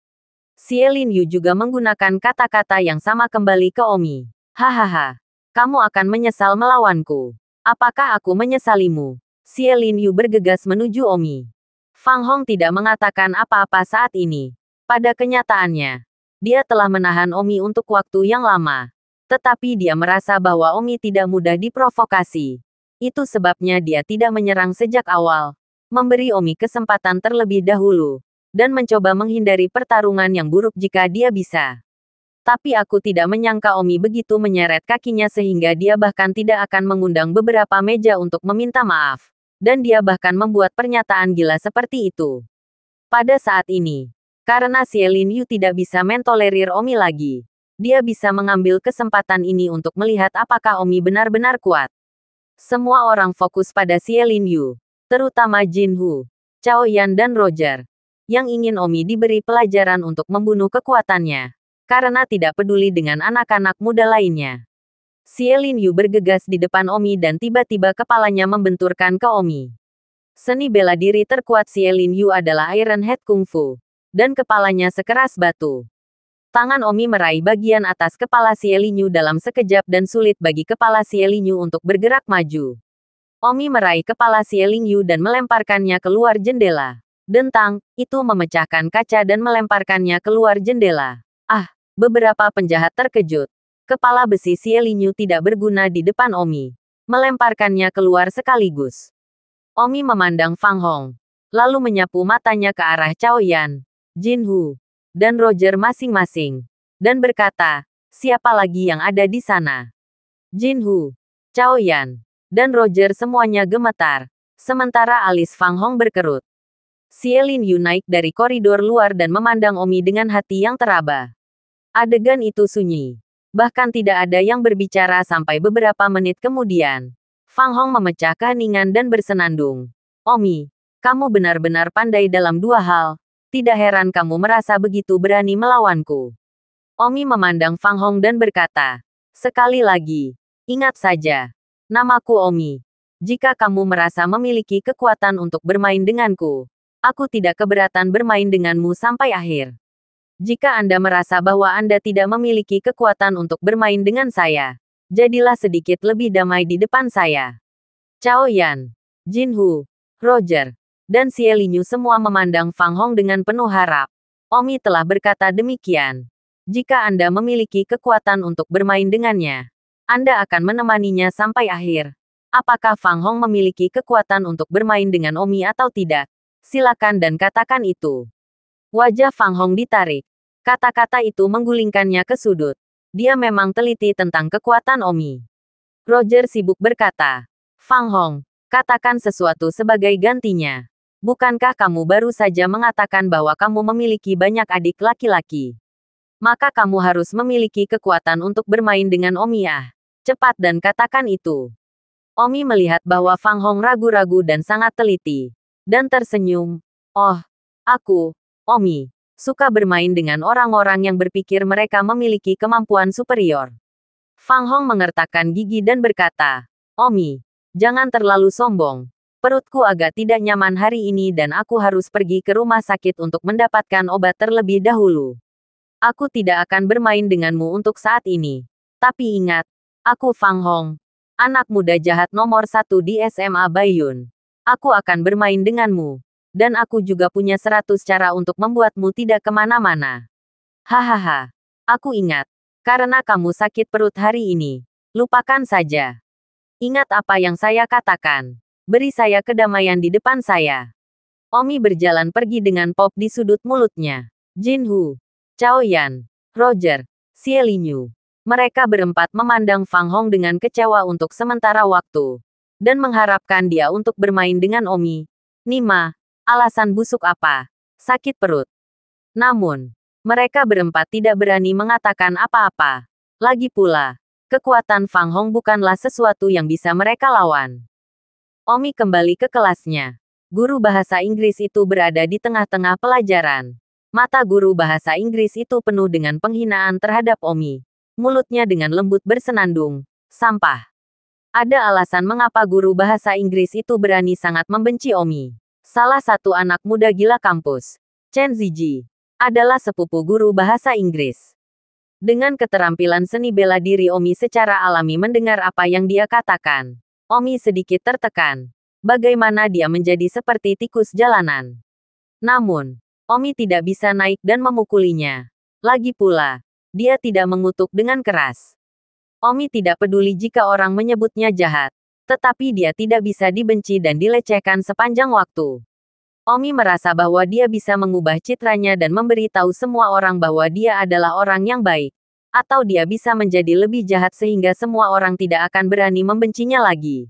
B: Xie Lin Yu juga menggunakan kata-kata yang sama kembali ke Omi. Hahaha. Kamu akan menyesal melawanku. Apakah aku menyesalimu? Xie Lin Yu bergegas menuju Omi. Fang Hong tidak mengatakan apa-apa saat ini. Pada kenyataannya, dia telah menahan Omi untuk waktu yang lama. Tetapi dia merasa bahwa Omi tidak mudah diprovokasi. Itu sebabnya dia tidak menyerang sejak awal, memberi Omi kesempatan terlebih dahulu, dan mencoba menghindari pertarungan yang buruk jika dia bisa. Tapi aku tidak menyangka Omi begitu menyeret kakinya sehingga dia bahkan tidak akan mengundang beberapa meja untuk meminta maaf. Dan dia bahkan membuat pernyataan gila seperti itu. Pada saat ini, karena Xie Lin Yu tidak bisa mentolerir Omi lagi, dia bisa mengambil kesempatan ini untuk melihat apakah Omi benar-benar kuat. Semua orang fokus pada Xie Lin Yu, terutama Jin Hu, Cao Yan dan Roger, yang ingin Omi diberi pelajaran untuk membunuh kekuatannya, karena tidak peduli dengan anak-anak muda lainnya. Xie Lin Yu bergegas di depan Omi dan tiba-tiba kepalanya membenturkan ke Omi. Seni bela diri terkuat Xie Lin Yu adalah Iron Head Kung Fu, dan kepalanya sekeras batu. Tangan Omi meraih bagian atas kepala Xie Lin Yu dalam sekejap dan sulit bagi kepala Xie Lin Yu untuk bergerak maju. Omi meraih kepala Xie Lin Yu dan melemparkannya keluar jendela. Dentang, itu memecahkan kaca dan melemparkannya keluar jendela. Ah, beberapa penjahat terkejut. Kepala besi Xie Lin Yu tidak berguna di depan Omi. Melemparkannya keluar sekaligus. Omi memandang Fang Hong, lalu menyapu matanya ke arah Cao Yan, Jin Hu, dan Roger masing-masing, dan berkata, siapa lagi yang ada di sana? Jin Hu, Cao Yan, dan Roger semuanya gemetar, sementara alis Fang Hong berkerut. Xie Lin Yu naik dari koridor luar dan memandang Omi dengan hati yang teraba. Adegan itu sunyi. Bahkan tidak ada yang berbicara sampai beberapa menit kemudian. Fang Hong memecah keheningan dan bersenandung. Omi, kamu benar-benar pandai dalam dua hal. Tidak heran kamu merasa begitu berani melawanku. Omi memandang Fang Hong dan berkata, sekali lagi, ingat saja, namaku Omi. Jika kamu merasa memiliki kekuatan untuk bermain denganku, aku tidak keberatan bermain denganmu sampai akhir. Jika Anda merasa bahwa Anda tidak memiliki kekuatan untuk bermain dengan saya, jadilah sedikit lebih damai di depan saya. Cao Yan, Jin Hu, Roger, dan Xie Lin Yu semua memandang Fang Hong dengan penuh harap. Omi telah berkata demikian. Jika Anda memiliki kekuatan untuk bermain dengannya, Anda akan menemaninya sampai akhir. Apakah Fang Hong memiliki kekuatan untuk bermain dengan Omi atau tidak? Silakan dan katakan itu. Wajah Fang Hong ditarik. Kata-kata itu menggulingkannya ke sudut. Dia memang teliti tentang kekuatan Omi. Roger sibuk berkata, Fang Hong, katakan sesuatu sebagai gantinya. Bukankah kamu baru saja mengatakan bahwa kamu memiliki banyak adik laki-laki? Maka kamu harus memiliki kekuatan untuk bermain dengan Omi ah. Cepat dan katakan itu. Omi melihat bahwa Fang Hong ragu-ragu dan sangat teliti. Dan tersenyum. Oh, aku, Omi, suka bermain dengan orang-orang yang berpikir mereka memiliki kemampuan superior. Fang Hong mengertakkan gigi dan berkata, Omi, jangan terlalu sombong. Perutku agak tidak nyaman hari ini dan aku harus pergi ke rumah sakit untuk mendapatkan obat terlebih dahulu. Aku tidak akan bermain denganmu untuk saat ini. Tapi ingat, aku Fang Hong, anak muda jahat nomor 1 di SMA Baiyun. Aku akan bermain denganmu. Dan aku juga punya 100 cara untuk membuatmu tidak kemana-mana. Hahaha. Aku ingat. Karena kamu sakit perut hari ini. Lupakan saja. Ingat apa yang saya katakan. Beri saya kedamaian di depan saya. Omi berjalan pergi dengan pop di sudut mulutnya. Jin Hu, Cao Yan, Roger, Xie Lin Yu. Mereka berempat memandang Fang Hong dengan kecewa untuk sementara waktu. Dan mengharapkan dia untuk bermain dengan Omi. Nima, alasan busuk apa? Sakit perut. Namun, mereka berempat tidak berani mengatakan apa-apa. Lagi pula, kekuatan Fang Hong bukanlah sesuatu yang bisa mereka lawan. Omi kembali ke kelasnya. Guru bahasa Inggris itu berada di tengah-tengah pelajaran. Mata guru bahasa Inggris itu penuh dengan penghinaan terhadap Omi. Mulutnya dengan lembut bersenandung. Sampah. Ada alasan mengapa guru bahasa Inggris itu berani sangat membenci Omi. Salah satu anak muda gila kampus, Chen Ziji, adalah sepupu guru bahasa Inggris. Dengan keterampilan seni bela diri Omi secara alami mendengar apa yang dia katakan. Omi sedikit tertekan. Bagaimana dia menjadi seperti tikus jalanan. Namun, Omi tidak bisa naik dan memukulinya. Lagi pula, dia tidak mengutuk dengan keras. Omi tidak peduli jika orang menyebutnya jahat, tetapi dia tidak bisa dibenci dan dilecehkan sepanjang waktu. Omi merasa bahwa dia bisa mengubah citranya dan memberi tahu semua orang bahwa dia adalah orang yang baik. Atau dia bisa menjadi lebih jahat sehingga semua orang tidak akan berani membencinya lagi.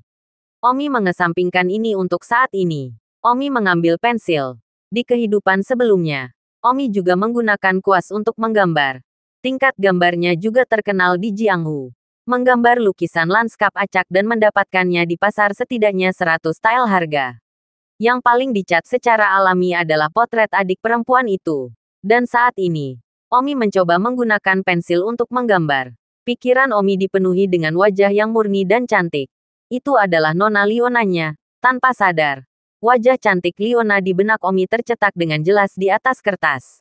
B: Omi mengesampingkan ini untuk saat ini. Omi mengambil pensil. Di kehidupan sebelumnya, Omi juga menggunakan kuas untuk menggambar. Tingkat gambarnya juga terkenal di Jianghu. Menggambar lukisan lanskap acak dan mendapatkannya di pasar setidaknya 100 tael harga. Yang paling dicat secara alami adalah potret adik perempuan itu. Dan saat ini, Omi mencoba menggunakan pensil untuk menggambar. Pikiran Omi dipenuhi dengan wajah yang murni dan cantik. Itu adalah Nona Lionanya. Tanpa sadar, wajah cantik Liona di benak Omi tercetak dengan jelas di atas kertas.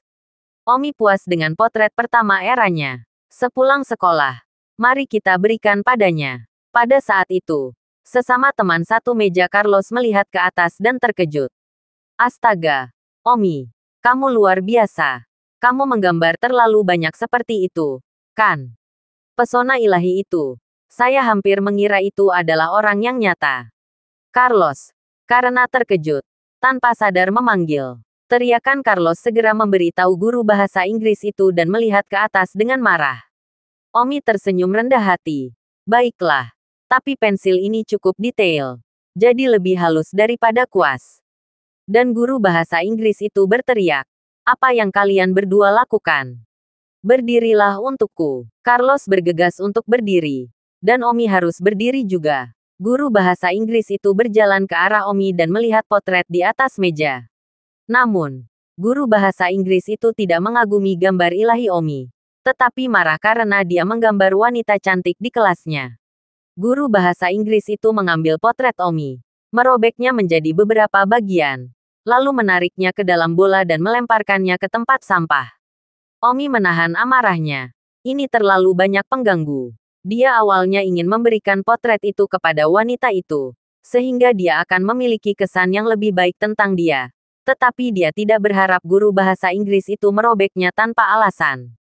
B: Omi puas dengan potret pertama eranya. Sepulang sekolah, mari kita berikan padanya. Pada saat itu, sesama teman satu meja Carlos melihat ke atas dan terkejut. Astaga, Omi, kamu luar biasa. Kamu menggambar terlalu banyak seperti itu, kan? Pesona ilahi itu. Saya hampir mengira itu adalah orang yang nyata. Carlos, karena terkejut, tanpa sadar memanggil. Teriakan Carlos segera memberitahu guru bahasa Inggris itu dan melihat ke atas dengan marah. Omi tersenyum rendah hati. Baiklah, tapi pensil ini cukup detail. Jadi lebih halus daripada kuas. Dan guru bahasa Inggris itu berteriak. Apa yang kalian berdua lakukan? Berdirilah untukku. Carlos bergegas untuk berdiri. Dan Omi harus berdiri juga. Guru bahasa Inggris itu berjalan ke arah Omi dan melihat potret di atas meja. Namun, guru bahasa Inggris itu tidak mengagumi gambar ilahi Omi. Tetapi marah karena dia menggambar wanita cantik di kelasnya. Guru bahasa Inggris itu mengambil potret Omi, merobeknya menjadi beberapa bagian, lalu menariknya ke dalam bola dan melemparkannya ke tempat sampah. Omi menahan amarahnya. Ini terlalu banyak pengganggu. Dia awalnya ingin memberikan potret itu kepada wanita itu, sehingga dia akan memiliki kesan yang lebih baik tentang dia. Tetapi dia tidak berharap guru bahasa Inggris itu merobeknya tanpa alasan.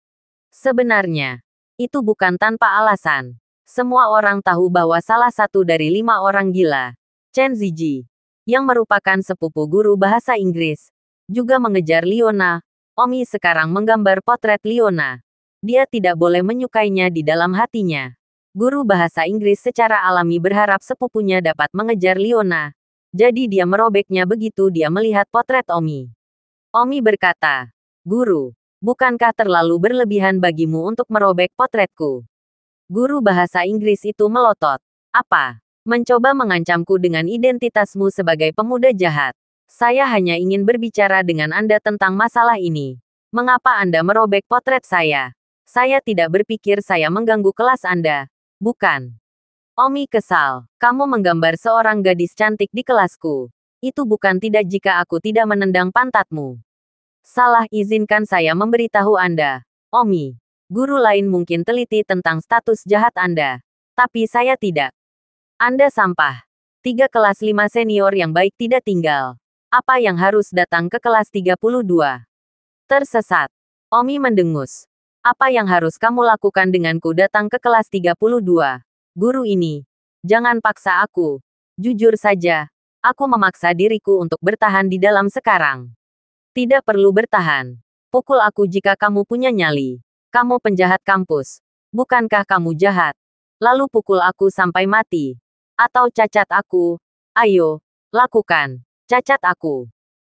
B: Sebenarnya, itu bukan tanpa alasan. Semua orang tahu bahwa salah satu dari 5 orang gila, Chen Ziji, yang merupakan sepupu guru bahasa Inggris, juga mengejar Liona. Omi sekarang menggambar potret Liona. Dia tidak boleh menyukainya di dalam hatinya. Guru bahasa Inggris secara alami berharap sepupunya dapat mengejar Liona. Jadi dia merobeknya begitu dia melihat potret Omi. Omi berkata, "Guru, bukankah terlalu berlebihan bagimu untuk merobek potretku?" Guru bahasa Inggris itu melotot. "Apa? Mencoba mengancamku dengan identitasmu sebagai pemuda jahat? Saya hanya ingin berbicara dengan Anda tentang masalah ini. Mengapa Anda merobek potret saya? Saya tidak berpikir saya mengganggu kelas Anda. Bukan." Omi kesal. "Kamu menggambar seorang gadis cantik di kelasku. Itu bukan tidak jika aku tidak menendang pantatmu. Salah, izinkan saya memberitahu Anda. Omi, guru lain mungkin teliti tentang status jahat Anda. Tapi saya tidak. Anda sampah. 3 kelas 5 senior yang baik tidak tinggal. Apa yang harus datang ke kelas 32? Tersesat." Omi mendengus. "Apa yang harus kamu lakukan denganku datang ke kelas 32? Guru ini. Jangan paksa aku. Jujur saja, aku memaksa diriku untuk bertahan di dalam sekarang." "Tidak perlu bertahan. Pukul aku jika kamu punya nyali. Kamu penjahat kampus. Bukankah kamu jahat? Lalu pukul aku sampai mati. Atau cacat aku. Ayo, lakukan. Cacat aku."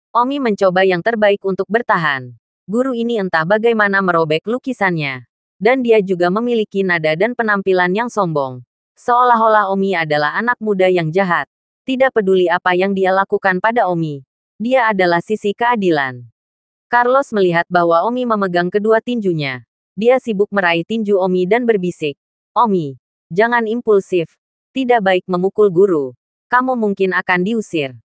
B: Omi mencoba yang terbaik untuk bertahan. Guru ini entah bagaimana merobek lukisannya. Dan dia juga memiliki nada dan penampilan yang sombong. Seolah-olah Omi adalah anak muda yang jahat. Tidak peduli apa yang dia lakukan pada Omi. Dia adalah sisi keadilan. Carlos melihat bahwa Omi memegang kedua tinjunya. Dia sibuk meraih tinju Omi dan berbisik, "Omi, jangan impulsif. Tidak baik memukul guru. Kamu mungkin akan diusir.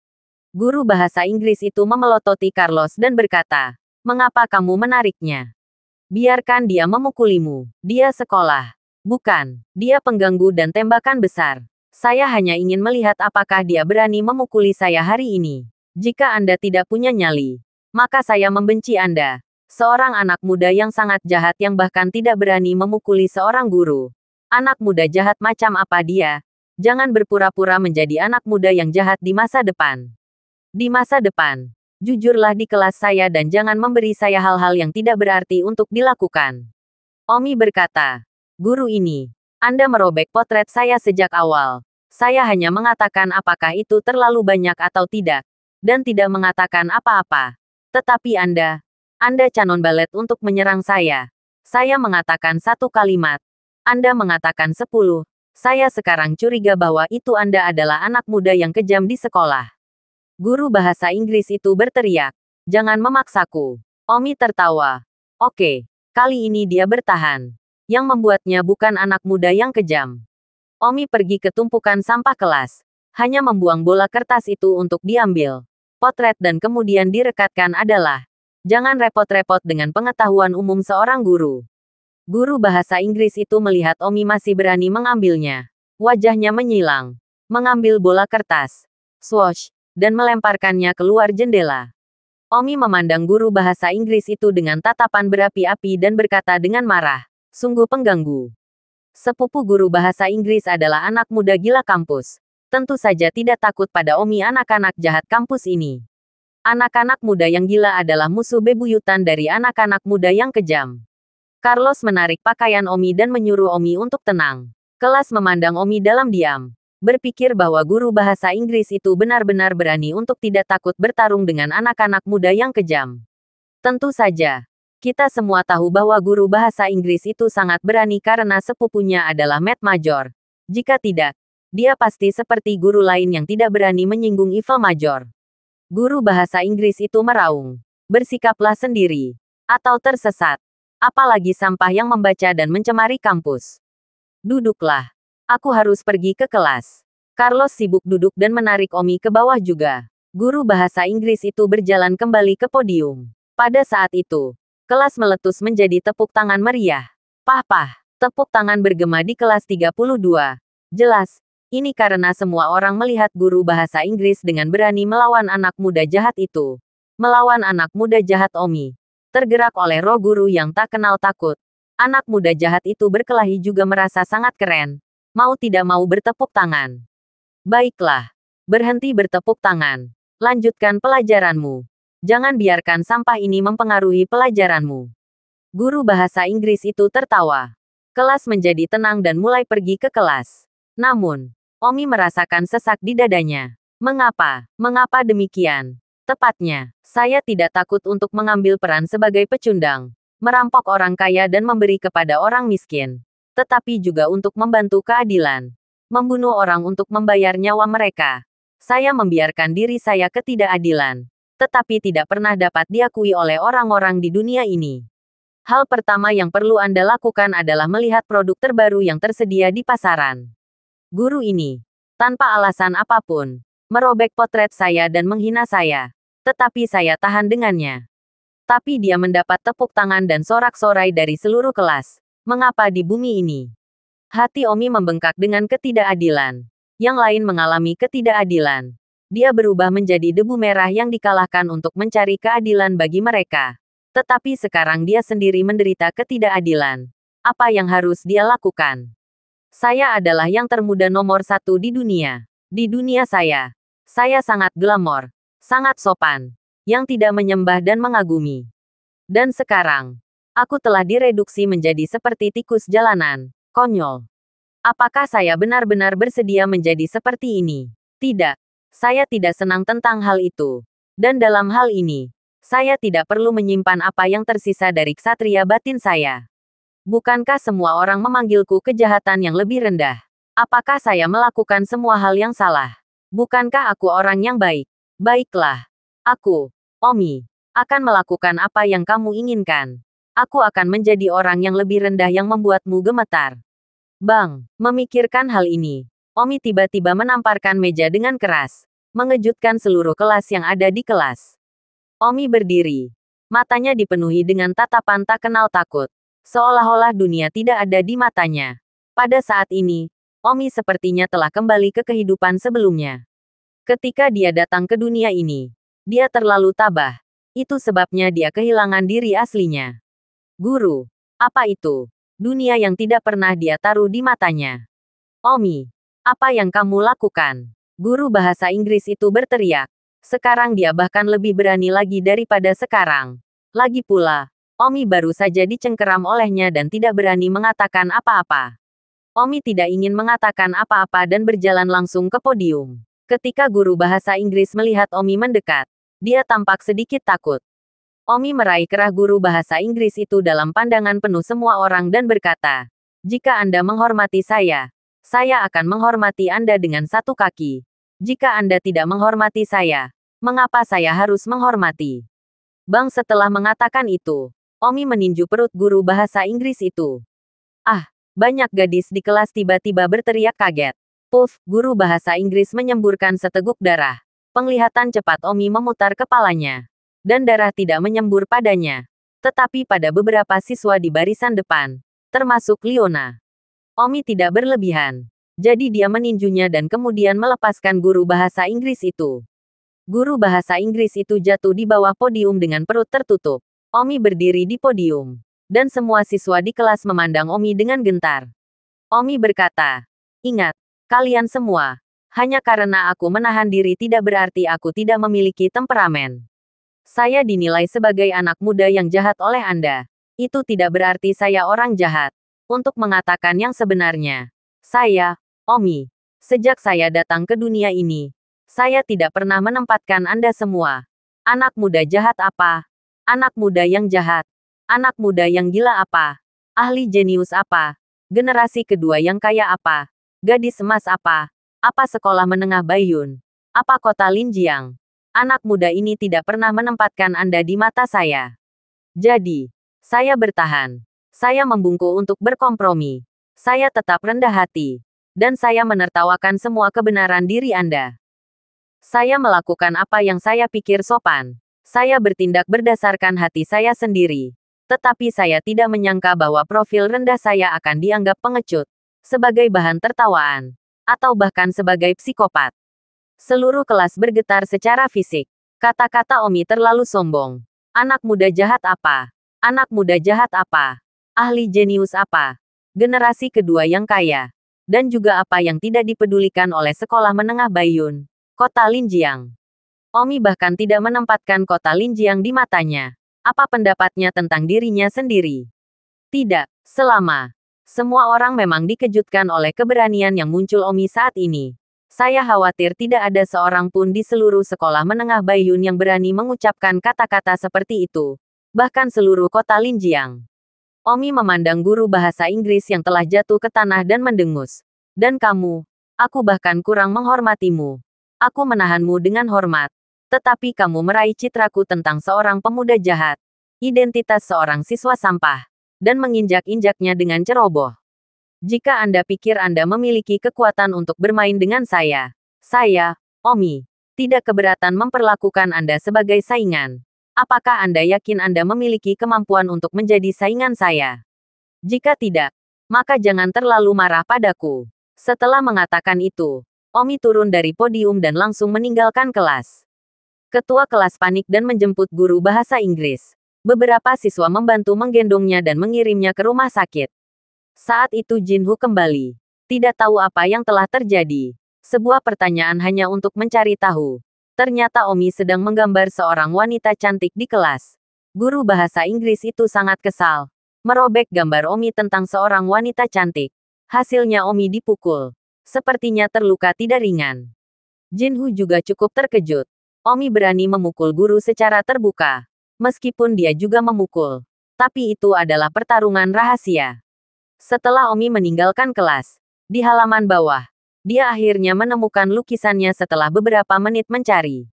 B: Guru bahasa Inggris itu memelototi Carlos dan berkata, "Mengapa kamu menariknya? Biarkan dia memukulimu. Dia sekolah. Bukan, dia pengganggu dan tembakan besar. Saya hanya ingin melihat apakah dia berani memukuli saya hari ini. Jika Anda tidak punya nyali, maka saya membenci Anda." Seorang anak muda yang sangat jahat yang bahkan tidak berani memukuli seorang guru. Anak muda jahat macam apa dia? Jangan berpura-pura menjadi anak muda yang jahat di masa depan. Di masa depan, jujurlah di kelas saya dan jangan memberi saya hal-hal yang tidak berarti untuk dilakukan. Omi berkata, "Guru ini, Anda merobek potret saya sejak awal. Saya hanya mengatakan apakah itu terlalu banyak atau tidak, dan tidak mengatakan apa-apa. Tetapi Anda canon balet untuk menyerang saya. Saya mengatakan satu kalimat. Anda mengatakan 10. Saya sekarang curiga bahwa itu Anda adalah anak muda yang kejam di sekolah." Guru bahasa Inggris itu berteriak, "Jangan memaksaku." Omi tertawa. Oke, kali ini dia bertahan. Yang membuatnya bukan anak muda yang kejam. Omi pergi ke tumpukan sampah kelas. Hanya membuang bola kertas itu untuk diambil. Potret dan kemudian direkatkan adalah, "Jangan repot-repot dengan pengetahuan umum seorang guru." Guru bahasa Inggris itu melihat Omi masih berani mengambilnya. Wajahnya menyilang. Mengambil bola kertas. Swoosh. Dan melemparkannya keluar jendela. Omi memandang guru bahasa Inggris itu dengan tatapan berapi-api dan berkata dengan marah, "Sungguh pengganggu." Sepupu guru bahasa Inggris adalah anak muda gila kampus. Tentu saja tidak takut pada Omi anak-anak jahat kampus ini. Anak-anak muda yang gila adalah musuh bebuyutan dari anak-anak muda yang kejam. Carlos menarik pakaian Omi dan menyuruh Omi untuk tenang. Kelas memandang Omi dalam diam. Berpikir bahwa guru bahasa Inggris itu benar-benar berani untuk tidak takut bertarung dengan anak-anak muda yang kejam. Tentu saja, kita semua tahu bahwa guru bahasa Inggris itu sangat berani karena sepupunya adalah Matt Major. Jika tidak, dia pasti seperti guru lain yang tidak berani menyinggung Eiffel Major. Guru bahasa Inggris itu meraung. "Bersikaplah sendiri. Atau tersesat. Apalagi sampah yang membaca dan mencemari kampus. Duduklah. Aku harus pergi ke kelas." Carlos sibuk duduk dan menarik Omi ke bawah juga. Guru bahasa Inggris itu berjalan kembali ke podium. Pada saat itu, kelas meletus menjadi tepuk tangan meriah. Pah-pah. Tepuk tangan bergema di kelas 32. Jelas, ini karena semua orang melihat guru bahasa Inggris dengan berani melawan anak muda jahat itu. Melawan anak muda jahat Omi. Tergerak oleh roh guru yang tak kenal takut. Anak muda jahat itu berkelahi juga merasa sangat keren. Mau tidak mau bertepuk tangan. Baiklah. Berhenti bertepuk tangan. Lanjutkan pelajaranmu. Jangan biarkan sampah ini mempengaruhi pelajaranmu. Guru bahasa Inggris itu tertawa. Kelas menjadi tenang dan mulai pergi ke kelas. Namun, Omi merasakan sesak di dadanya. Mengapa? Mengapa demikian? Tepatnya, saya tidak takut untuk mengambil peran sebagai pecundang, merampok orang kaya dan memberi kepada orang miskin. Tetapi juga untuk membantu keadilan. Membunuh orang untuk membayar nyawa mereka. Saya membiarkan diri saya ketidakadilan. Tetapi tidak pernah dapat diakui oleh orang-orang di dunia ini. Hal pertama yang perlu Anda lakukan adalah melihat produk terbaru yang tersedia di pasaran. Guru ini, tanpa alasan apapun, merobek potret saya dan menghina saya. Tetapi saya tahan dengannya. Tapi dia mendapat tepuk tangan dan sorak-sorai dari seluruh kelas. Mengapa di bumi ini? Hati Omi membengkak dengan ketidakadilan. Yang lain mengalami ketidakadilan. Dia berubah menjadi debu merah yang dikalahkan untuk mencari keadilan bagi mereka. Tetapi sekarang dia sendiri menderita ketidakadilan. Apa yang harus dia lakukan? Saya adalah yang termuda nomor 1 di dunia. Di dunia saya sangat glamor. Sangat sopan, yang tidak menyembah dan mengagumi. Dan sekarang, aku telah direduksi menjadi seperti tikus jalanan, konyol. Apakah saya benar-benar bersedia menjadi seperti ini? Tidak. Saya tidak senang tentang hal itu. Dan dalam hal ini, saya tidak perlu menyimpan apa yang tersisa dari ksatria batin saya. Bukankah semua orang memanggilku kejahatan yang lebih rendah? Apakah saya melakukan semua hal yang salah? Bukankah aku orang yang baik? Baiklah. Aku, Omi, akan melakukan apa yang kamu inginkan. Aku akan menjadi orang yang lebih rendah yang membuatmu gemetar. Bang, memikirkan hal ini. Omi tiba-tiba menamparkan meja dengan keras, mengejutkan seluruh kelas yang ada di kelas. Omi berdiri. Matanya dipenuhi dengan tatapan tak kenal takut. Seolah-olah dunia tidak ada di matanya. Pada saat ini, Omi sepertinya telah kembali ke kehidupan sebelumnya. Ketika dia datang ke dunia ini, dia terlalu tabah. Itu sebabnya dia kehilangan diri aslinya. Guru, apa itu? Dunia yang tidak pernah dia taruh di matanya. Omi, apa yang kamu lakukan? Guru bahasa Inggris itu berteriak. Sekarang dia bahkan lebih berani lagi daripada sekarang. Lagi pula, Omi baru saja dicengkeram olehnya dan tidak berani mengatakan apa-apa. Omi tidak ingin mengatakan apa-apa dan berjalan langsung ke podium. Ketika guru bahasa Inggris melihat Omi mendekat, dia tampak sedikit takut. Omi meraih kerah guru bahasa Inggris itu dalam pandangan penuh semua orang dan berkata, "Jika Anda menghormati saya akan menghormati Anda dengan satu kaki. Jika Anda tidak menghormati saya, mengapa saya harus menghormati?" Bang setelah mengatakan itu, Omi meninju perut guru bahasa Inggris itu. Ah, banyak gadis di kelas tiba-tiba berteriak kaget. Puff, guru bahasa Inggris menyemburkan seteguk darah. Penglihatan cepat Omi memutar kepalanya. Dan darah tidak menyembur padanya. Tetapi pada beberapa siswa di barisan depan, termasuk Liona. Omi tidak berlebihan. Jadi dia meninjunya dan kemudian melepaskan guru bahasa Inggris itu. Guru bahasa Inggris itu jatuh di bawah podium dengan perut tertutup. Omi berdiri di podium. Dan semua siswa di kelas memandang Omi dengan gentar. Omi berkata, "Ingat, kalian semua, hanya karena aku menahan diri tidak berarti aku tidak memiliki temperamen. Saya dinilai sebagai anak muda yang jahat oleh Anda. Itu tidak berarti saya orang jahat. Untuk mengatakan yang sebenarnya, saya, Omi, sejak saya datang ke dunia ini, saya tidak pernah menempatkan Anda semua. Anak muda jahat apa? Anak muda yang jahat. Anak muda yang gila apa? Ahli jenius apa? Generasi kedua yang kaya apa? Gadis emas apa? Apa sekolah menengah Baiyun? Apa kota Linjiang? Anak muda ini tidak pernah menempatkan Anda di mata saya. Jadi, saya bertahan. Saya membungkuk untuk berkompromi. Saya tetap rendah hati. Dan saya menertawakan semua kebenaran diri Anda. Saya melakukan apa yang saya pikir sopan. Saya bertindak berdasarkan hati saya sendiri. Tetapi saya tidak menyangka bahwa profil rendah saya akan dianggap pengecut, sebagai bahan tertawaan, atau bahkan sebagai psikopat. Seluruh kelas bergetar secara fisik. Kata-kata Omi terlalu sombong. Anak muda jahat apa? Anak muda jahat apa? Ahli jenius apa? Generasi kedua yang kaya. Dan juga apa yang tidak dipedulikan oleh sekolah menengah Baiyun, kota Linjiang. Omi bahkan tidak menempatkan kota Linjiang di matanya. Apa pendapatnya tentang dirinya sendiri? Tidak, selama. Semua orang memang dikejutkan oleh keberanian yang muncul Omi saat ini. Saya khawatir tidak ada seorang pun di seluruh sekolah menengah Baiyun yang berani mengucapkan kata-kata seperti itu. Bahkan seluruh kota Linjiang. Omi memandang guru bahasa Inggris yang telah jatuh ke tanah dan mendengus. Dan kamu, aku bahkan kurang menghormatimu. Aku menahanmu dengan hormat. Tetapi kamu meraih citraku tentang seorang pemuda jahat. Identitas seorang siswa sampah. Dan menginjak-injaknya dengan ceroboh. Jika Anda pikir Anda memiliki kekuatan untuk bermain dengan saya, Omi, tidak keberatan memperlakukan Anda sebagai saingan. Apakah Anda yakin Anda memiliki kemampuan untuk menjadi saingan saya? Jika tidak, maka jangan terlalu marah padaku. Setelah mengatakan itu, Omi turun dari podium dan langsung meninggalkan kelas. Ketua kelas panik dan menjemput guru bahasa Inggris. Beberapa siswa membantu menggendongnya dan mengirimnya ke rumah sakit. Saat itu Jinhu kembali. Tidak tahu apa yang telah terjadi. Sebuah pertanyaan hanya untuk mencari tahu. Ternyata Omi sedang menggambar seorang wanita cantik di kelas. Guru bahasa Inggris itu sangat kesal. Merobek gambar Omi tentang seorang wanita cantik. Hasilnya Omi dipukul. Sepertinya terluka tidak ringan. Jinhu juga cukup terkejut. Omi berani memukul guru secara terbuka. Meskipun dia juga memukul. Tapi itu adalah pertarungan rahasia. Setelah Omi meninggalkan kelas, di halaman bawah, dia akhirnya menemukan lukisannya setelah beberapa menit mencari.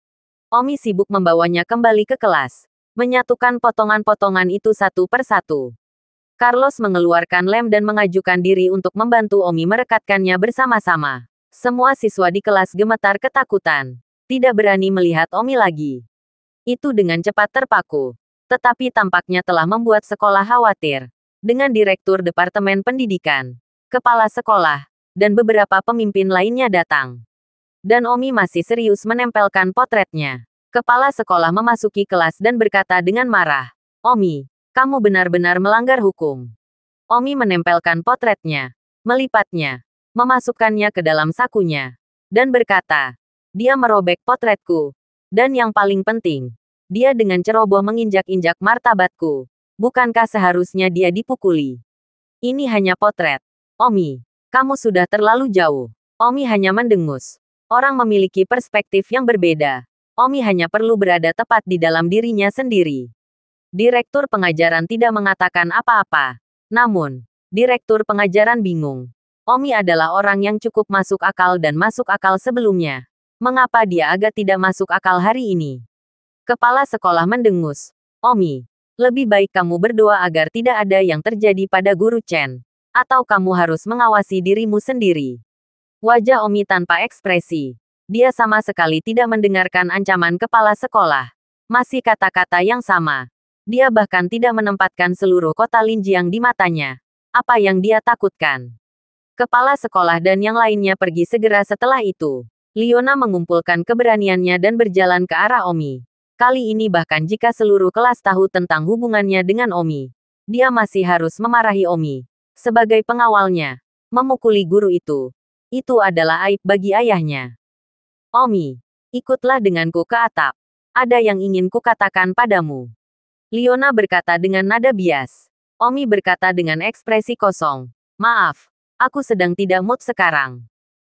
B: Omi sibuk membawanya kembali ke kelas, menyatukan potongan-potongan itu satu per satu. Carlos mengeluarkan lem dan mengajukan diri untuk membantu Omi merekatkannya bersama-sama. Semua siswa di kelas gemetar ketakutan. Tidak berani melihat Omi lagi. Itu dengan cepat terpaku. Tetapi tampaknya telah membuat sekolah khawatir. Dengan Direktur Departemen Pendidikan, Kepala Sekolah, dan beberapa pemimpin lainnya datang. Dan Omi masih serius menempelkan potretnya. Kepala sekolah memasuki kelas dan berkata dengan marah, "Omi, kamu benar-benar melanggar hukum." Omi menempelkan potretnya, melipatnya, memasukkannya ke dalam sakunya, dan berkata, "Dia merobek potretku. Dan yang paling penting, dia dengan ceroboh menginjak-injak martabatku. Bukankah seharusnya dia dipukuli? Ini hanya potret. Omi, kamu sudah terlalu jauh." Omi hanya mendengus. Orang memiliki perspektif yang berbeda. Omi hanya perlu berada tepat di dalam dirinya sendiri. Direktur pengajaran tidak mengatakan apa-apa. Namun, direktur pengajaran bingung. Omi adalah orang yang cukup masuk akal dan masuk akal sebelumnya. Mengapa dia agak tidak masuk akal hari ini? Kepala sekolah mendengus. "Omi, lebih baik kamu berdoa agar tidak ada yang terjadi pada guru Chen. Atau kamu harus mengawasi dirimu sendiri." Wajah Omi tanpa ekspresi. Dia sama sekali tidak mendengarkan ancaman kepala sekolah. Masih kata-kata yang sama. Dia bahkan tidak menempatkan seluruh kota Linjiang di matanya. Apa yang dia takutkan? Kepala sekolah dan yang lainnya pergi segera setelah itu. Liona mengumpulkan keberaniannya dan berjalan ke arah Omi. Kali ini bahkan jika seluruh kelas tahu tentang hubungannya dengan Omi, dia masih harus memarahi Omi. Sebagai pengawalnya, memukuli guru itu adalah aib bagi ayahnya. "Omi, ikutlah denganku ke atap. Ada yang ingin kukatakan padamu." Liona berkata dengan nada bias. Omi berkata dengan ekspresi kosong, "Maaf, aku sedang tidak mood sekarang."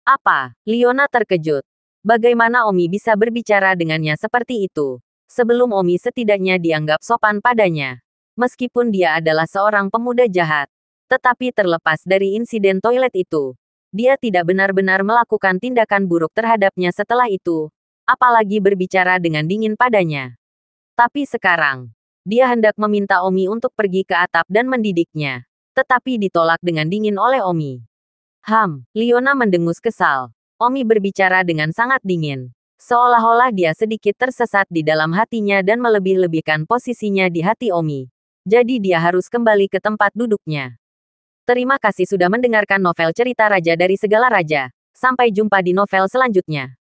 B: "Apa?" Liona terkejut. Bagaimana Omi bisa berbicara dengannya seperti itu? Sebelum Omi setidaknya dianggap sopan padanya. Meskipun dia adalah seorang pemuda jahat. Tetapi terlepas dari insiden toilet itu, dia tidak benar-benar melakukan tindakan buruk terhadapnya setelah itu, apalagi berbicara dengan dingin padanya. Tapi sekarang, dia hendak meminta Omi untuk pergi ke atap dan mendidiknya. Tetapi ditolak dengan dingin oleh Omi. Liona mendengus kesal. Omi berbicara dengan sangat dingin. Seolah-olah dia sedikit tersesat di dalam hatinya dan melebih-lebihkan posisinya di hati Omi. Jadi dia harus kembali ke tempat duduknya. Terima kasih sudah mendengarkan novel Cerita Raja dari Segala Raja. Sampai jumpa di novel selanjutnya.